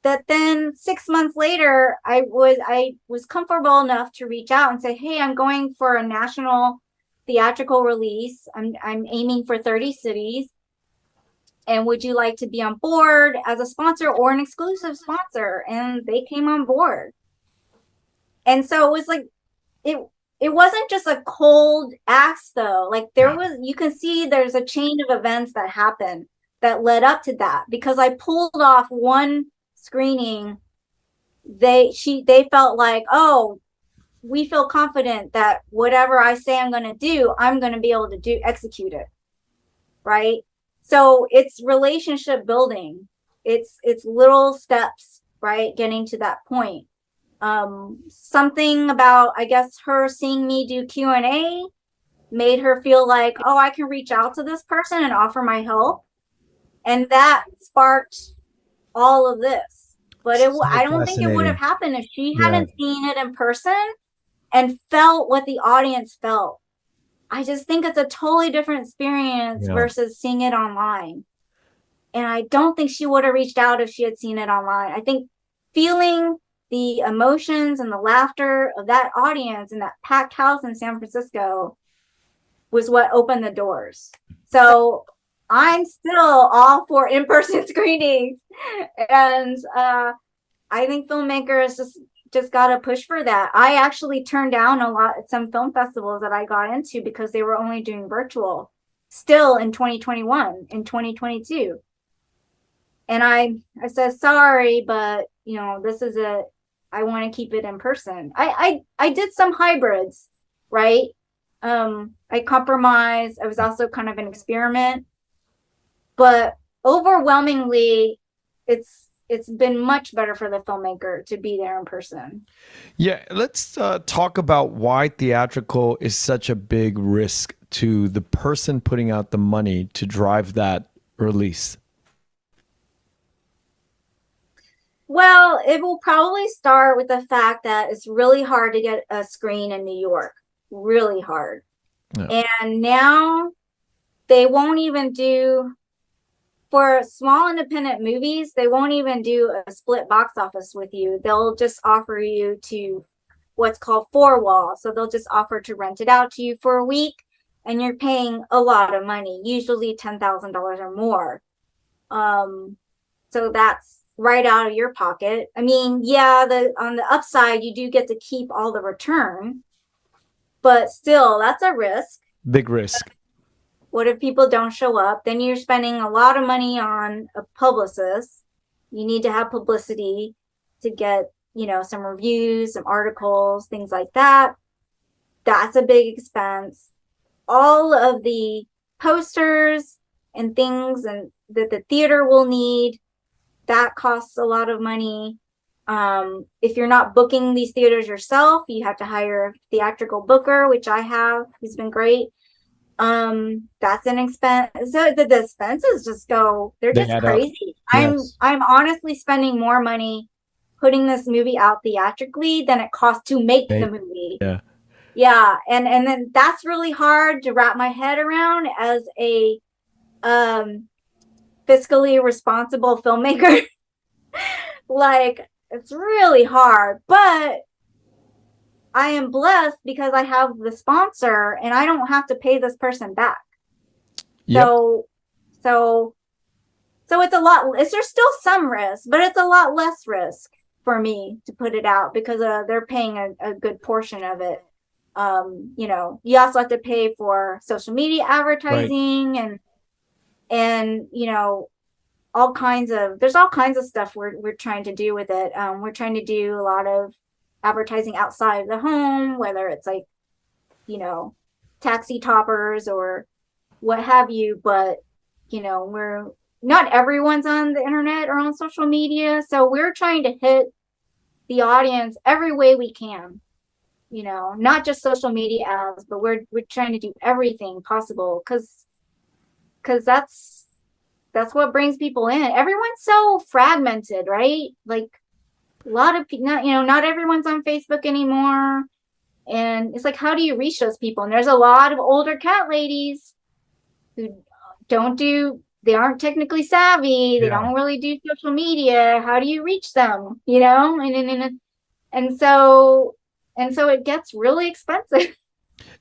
that then 6 months later, I was comfortable enough to reach out and say, hey, I'm going for a national theatrical release. I'm aiming for 30 cities. And would you like to be on board as a sponsor or an exclusive sponsor? And they came on board. And so it was like, it wasn't just a cold ask though. Like you can see there's a chain of events that happened that led up to that, because I pulled off one screening. They felt like, oh, we feel confident that whatever I say I'm going to do, I'm going to be able to execute it. Right. So it's relationship building. It's little steps, right? Getting to that point. Something about, I guess, her seeing me do Q&A made her feel like, oh, I can reach out to this person and offer my help. And that sparked all of this. But I don't think it would have happened if she hadn't seen it in person and felt what the audience felt. I just think it's a totally different experience versus seeing it online. And I don't think she would have reached out if she had seen it online. I think feeling the emotions and the laughter of that audience in that packed house in San Francisco was what opened the doors. So I'm still all for in-person screenings. And I think filmmakers just got to push for that. I actually turned down some film festivals that I got into because they were only doing virtual still in 2021, in 2022. And I said, sorry, but this is it. I want to keep it in person. I did some hybrids, right? I compromised. It was also kind of an experiment, but overwhelmingly it's been much better for the filmmaker to be there in person. Yeah, let's talk about why theatrical is such a big risk to the person putting out the money to drive that release. Well, it will probably start with the fact that it's really hard to get a screen in New York. Really hard. Yeah. And now they won't even do, for small independent movies, they won't even do a split box office with you. They'll just offer you to what's called four wall. So they'll just offer to rent it out to you for a week, and you're paying a lot of money, usually $10,000 or more. So that's right out of your pocket. I mean, yeah, on the upside, you do get to keep all the return, but still, that's a risk. Big risk. What if people don't show up? Then you're spending a lot of money on a publicist. You need to have publicity to get, some reviews, some articles, things like that. That's a big expense. All of the posters and things and that the theater will need, that costs a lot of money. If you're not booking these theaters yourself, you have to hire a theatrical booker, which I have, who's been great. That's an expense. So the expenses just go, they're They just add up. crazy. Yes. I'm honestly spending more money putting this movie out theatrically than it costs to make the movie. Yeah. Yeah, and then that's really hard to wrap my head around as a fiscally responsible filmmaker. Like, it's really hard, but I am blessed because I have the sponsor and I don't have to pay this person back. Yep. So it's a lot. There's still some risk, but it's a lot less risk for me to put it out because they're paying a good portion of it. You know, you also have to pay for social media advertising, right, and you know, there's all kinds of stuff we're trying to do with it. We're trying to do a lot of advertising outside the home, whether it's like, you know, taxi toppers or what have you, but you know, not everyone's on the internet or on social media, so we're trying to hit the audience every way we can. You know, not just social media ads, but we're trying to do everything possible because that's what brings people in. Everyone's so fragmented, right? Like a lot of people, you know, not everyone's on Facebook anymore, and it's like, how do you reach those people? And there's a lot of older cat ladies who they aren't technically savvy. They don't really do social media. How do you reach them? You know, and so it gets really expensive.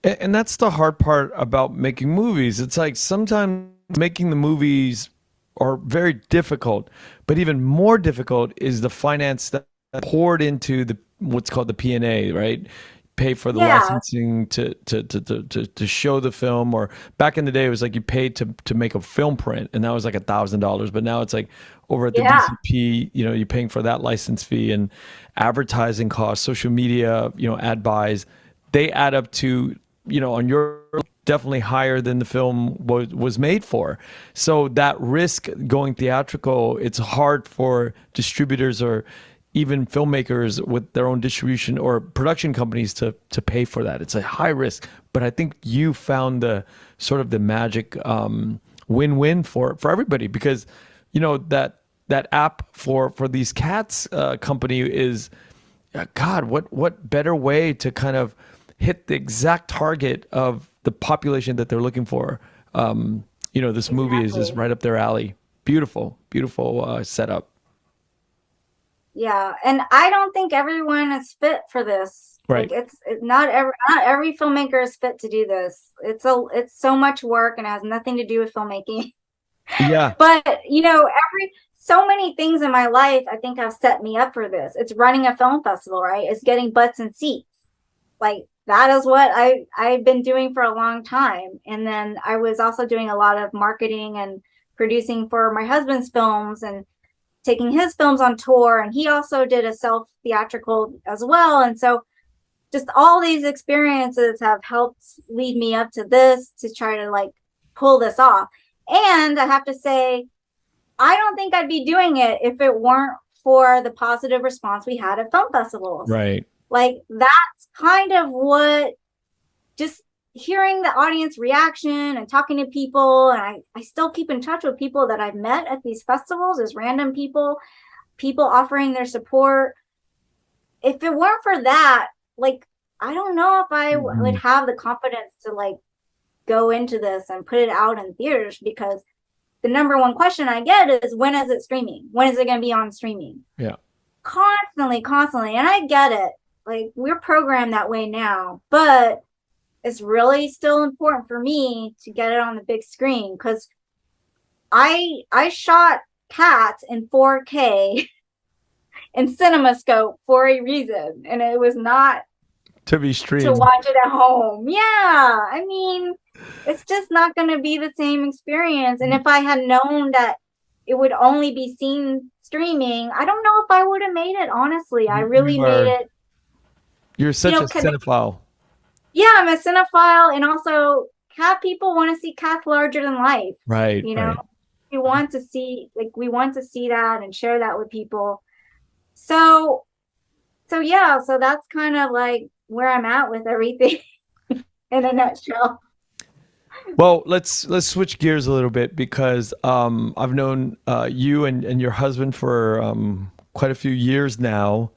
And that's the hard part about making movies. It's like sometimes making the movies are very difficult, but even more difficult is the finance that poured into what's called the P&A, right? Pay for the licensing to show the film, or back in the day it was like you paid to make a film print, and that was like $1,000, but now it's like over at the DCP, you know, you're paying for that license fee and advertising costs, social media, you know, ad buys, they add up to, you know, on your definitely higher than the film was made for. So that risk going theatrical, it's hard for distributors or even filmmakers with their own distribution or production companies to pay for that. It's a high risk, but I think you found the sort of the magic win-win for everybody, because you know that app for these cats company is, God, what better way to kind of hit the exact target of the population that they're looking for. You know, this movie is just right up their alley. Beautiful setup. Yeah, and I don't think everyone is fit for this. Right. Like it's not every filmmaker is fit to do this. It's so much work and it has nothing to do with filmmaking. Yeah. But you know, so many things in my life I think have set me up for this. It's running a film festival, right? It's getting butts in seats. Like that is what I've been doing for a long time. And then I was also doing a lot of marketing and producing for my husband's films and taking his films on tour, and he also did a self theatrical as well. And so just all these experiences have helped lead me up to this, to try to like pull this off. And I have to say, I don't think I'd be doing it if it weren't for the positive response we had at film festivals. Right. Like that's kind of what, just hearing the audience reaction and talking to people, and I still keep in touch with people that I've met at these festivals as random people offering their support. If it weren't for that, like I don't know if I would have the confidence to like go into this and put it out in theaters, because the number one question I get is, when is it streaming? When is it going to be on streaming? Yeah. Constantly. And I get it. Like we're programmed that way now, but it's really still important for me to get it on the big screen, because I shot Cats in 4K in CinemaScope for a reason, and it was not to be streamed, to watch it at home. Yeah, I mean, it's just not going to be the same experience. And if I had known that it would only be seen streaming, I don't know if I would have made it. Honestly, I really made it. You're such a cinephile. Yeah, I'm a cinephile, and also cat people want to see cats larger than life. Right, You know, right. we want to see that and share that with people. So yeah, so that's kind of like where I'm at with everything in a nutshell. Well, let's switch gears a little bit because I've known you and your husband for quite a few years now.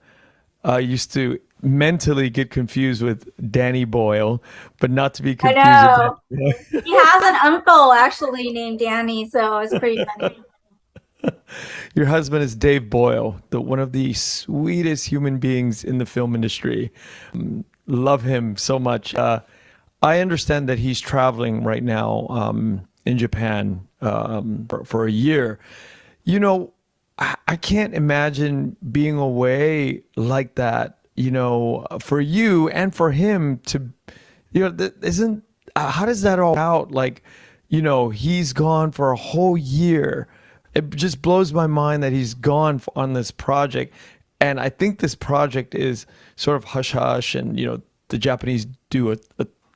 I used to mentally get confused with Danny Boyle, but not to be I confused with know. Danny Boyle. He has an uncle actually named Danny, so it's pretty funny. Your husband is Dave Boyle, one of the sweetest human beings in the film industry. Love him so much. I understand that he's traveling right now in Japan for a year. You know, I can't imagine being away like that, you know, for you and for him to, you know, isn't, how does that all out? Like, you know, he's gone for a whole year. It just blows my mind that he's gone on this project. And I think this project is sort of hush hush, and, you know, the Japanese do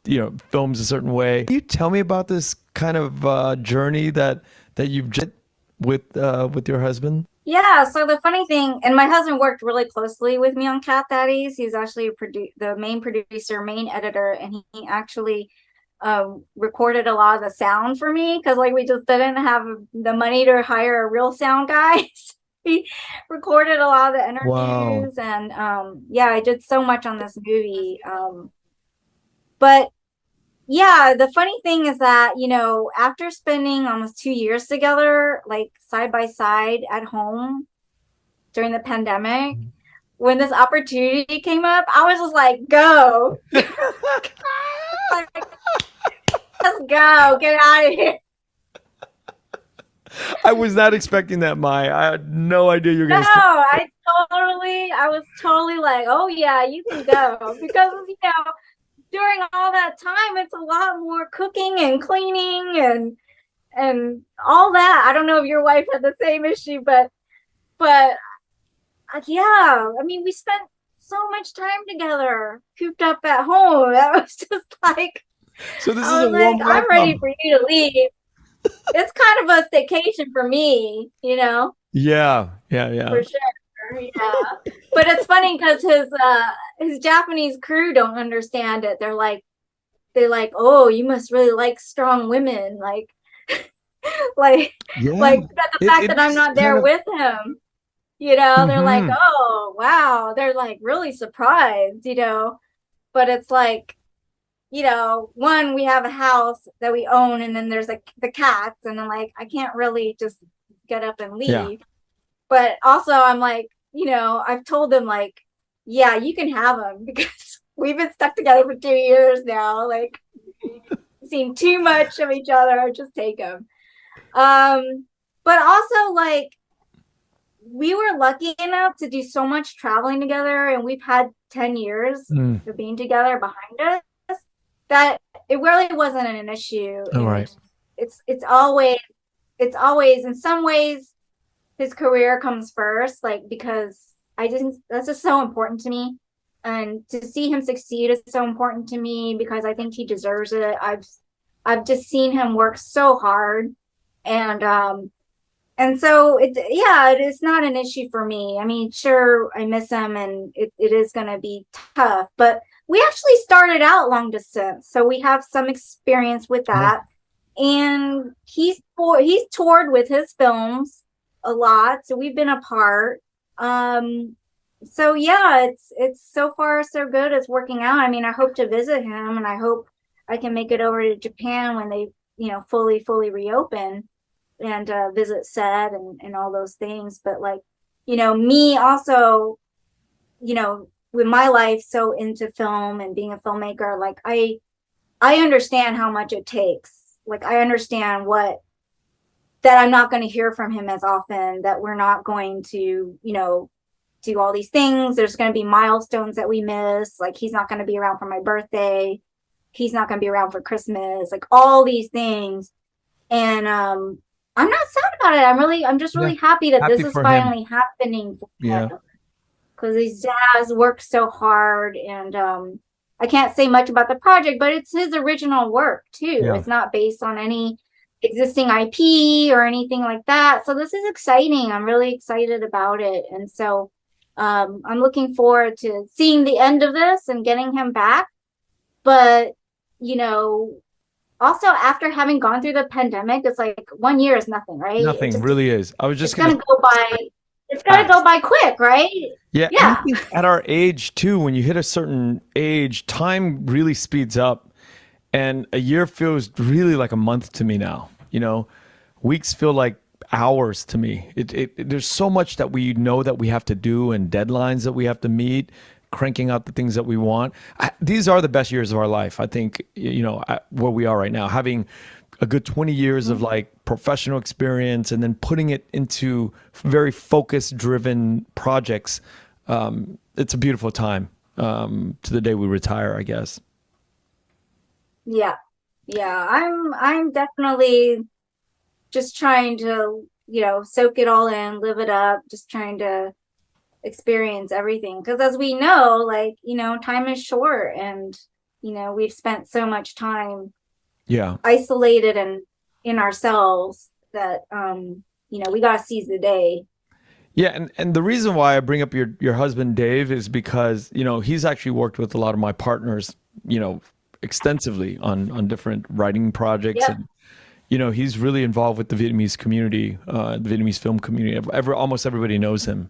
you know, films a certain way. Can you tell me about this kind of journey that you've just with your husband? Yeah, so the funny thing, and my husband worked really closely with me on Cat Daddies. He's actually the main producer, main editor, and he actually recorded a lot of the sound for me because like we just didn't have the money to hire a real sound guy. So he recorded a lot of the Wow. interviews, and yeah, I did so much on this movie. But yeah, the funny thing is that, you know, after spending almost 2 years together, like side by side at home during the pandemic, when this opportunity came up, I was just like, go. Like, let's go, get out of here. I was not expecting that, Mai. I had no idea you were No, going to say. I was totally like, oh yeah, you can go. Because, you know, during all that time, it's a lot more cooking and cleaning and all that. I don't know if your wife had the same issue, but yeah, I mean, we spent so much time together, cooped up at home. That was just like, So this is I a was like, warm I'm ready welcome. for you to leave. It's kind of a staycation for me, you know, Yeah, yeah, yeah. for sure. Yeah. But it's funny because his Japanese crew don't understand it. They're like, oh, you must really like strong women. Like Yeah. like the fact It that I'm is not kind there of. with him, you know, they're like, Hmm. oh wow, they're like really surprised, you know. But it's like, you know, one, we have a house that we own, and then there's like the cats, and then like I can't really just get up and Yeah. leave. But also I'm like, you know, I've told them like, yeah, you can have them because we've been stuck together for 2 years now. Like, seen too much of each other, just take them. But also like we were lucky enough to do so much traveling together, and we've had 10 years Mm. of being together behind us that it really wasn't an issue. All right. And it's always in some ways his career comes first, like because I didn't that's just so important to me. And to see him succeed is so important to me because I think he deserves it. I've just seen him work so hard, and so it is not an issue for me. I mean, sure, I miss him, and it is going to be tough, but we actually started out long distance, so we have some experience with Oh, that. And he's toured with his films a lot, so we've been apart. So yeah, it's so far so good. It's working out. I mean, I hope to visit him, and I hope I can make it over to Japan when they, you know, fully reopen, and visit set and all those things. But like, you know, me also, you know, with my life so into film and being a filmmaker, like I understand how much it takes. Like I understand what that I'm not going to hear from him as often, that we're not going to, you know, do all these things. There's going to be milestones that we miss. Like he's not going to be around for my birthday. He's not going to be around for Christmas. Like all these things. And I'm not sad about it. I'm just yeah. really happy that Happy this is for him. finally happening for Yeah. him because he has worked so hard. And I can't say much about the project, but it's his original work too. Yeah. It's not based on any existing IP or anything like that. So this is exciting. I'm really excited about it. And so I'm looking forward to seeing the end of this and getting him back. But, you know, also after having gone through the pandemic, it's like 1 year is nothing, right? Nothing really is. I was just it's gonna gonna go by. It's gonna go by quick, right? Yeah, and Yeah. I think at our age too, when you hit a certain age, time really speeds up, and a year feels really like a month to me now. You know, weeks feel like hours to me. There's so much that we know that we have to do and deadlines that we have to meet, cranking out the things that we want. These are the best years of our life. I think, you know, where we are right now, having a good 20 years of like professional experience and then putting it into very focus driven projects. It's a beautiful time to the day we retire, I guess. Yeah. Yeah. I'm definitely just trying to, you know, soak it all in, live it up, just trying to experience everything. Because as we know, like, you know, time is short and, you know, we've spent so much time Yeah. isolated and in ourselves that, you know, we got to seize the day. Yeah, and the reason why I bring up your husband Dave is because, you know, he's actually worked with a lot of my partners, you know, extensively on different writing projects. Yep. And you know, he's really involved with the Vietnamese community, the Vietnamese film community. Almost everybody knows him.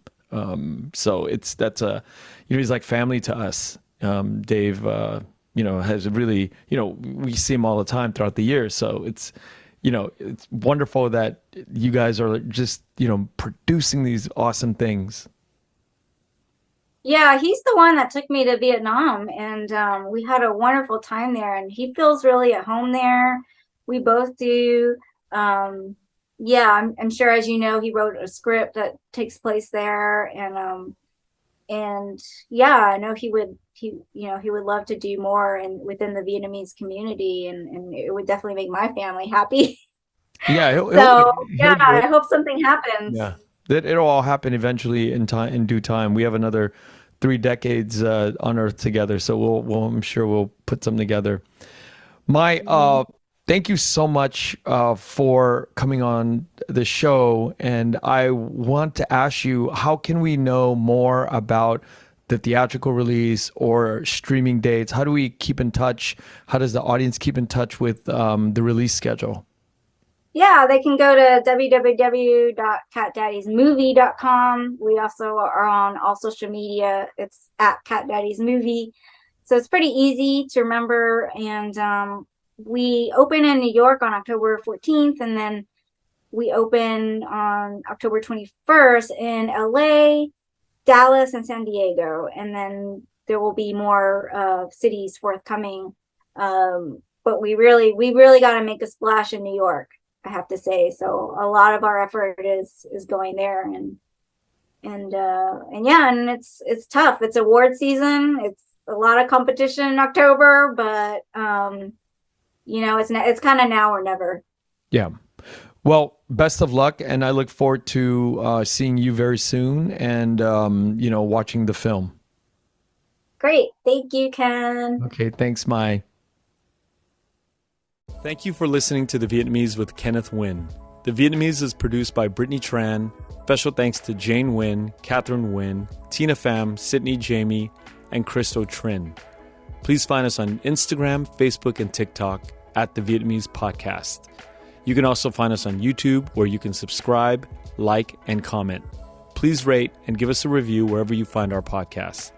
So that's you know, he's like family to us. Dave, you know, has really, you know, we see him all the time throughout the year. So it's, you know, it's wonderful that you guys are just, you know, producing these awesome things. Yeah, he's the one that took me to Vietnam, and we had a wonderful time there, and he feels really at home there. We both do. Yeah, I'm sure, as you know, he wrote a script that takes place there, and yeah, I know you know, he would love to do more and within the Vietnamese community, and it would definitely make my family happy. Yeah, So yeah, he'll do I it. hope something happens. Yeah, that it'll all happen eventually in time, in due time. We have another 3 decades on Earth together, so I'm sure we'll put something together. My thank you so much for coming on the show, and I want to ask you, how can we know more about the theatrical release or streaming dates? How do we keep in touch? How does the audience keep in touch with the release schedule? Yeah, they can go to www.catdaddiesmovie.com. We also are on all social media. It's at Cat Daddies Movie. So it's pretty easy to remember. And we open in New York on October 14th, and then we open on October 21st in LA, Dallas, and San Diego. And then there will be more cities forthcoming. But we really got to make a splash in New York, I have to say. So a lot of our effort is going there, and yeah, and it's tough. It's award season. It's a lot of competition in October, but you know, it's kind of now or never. Yeah. Well, best of luck, and I look forward to seeing you very soon, and you know, watching the film. Great, thank you, Ken. Okay, thanks, Mye. Thank you for listening to The Vietnamese with Kenneth Nguyen. The Vietnamese is produced by Brittany Tran. Special thanks to Jane Nguyen, Catherine Nguyen, Tina Pham, Sydney Jamie, and Christo Trin. Please find us on Instagram, Facebook, and TikTok at The Vietnamese Podcast. You can also find us on YouTube, where you can subscribe, like, and comment. Please rate and give us a review wherever you find our podcasts.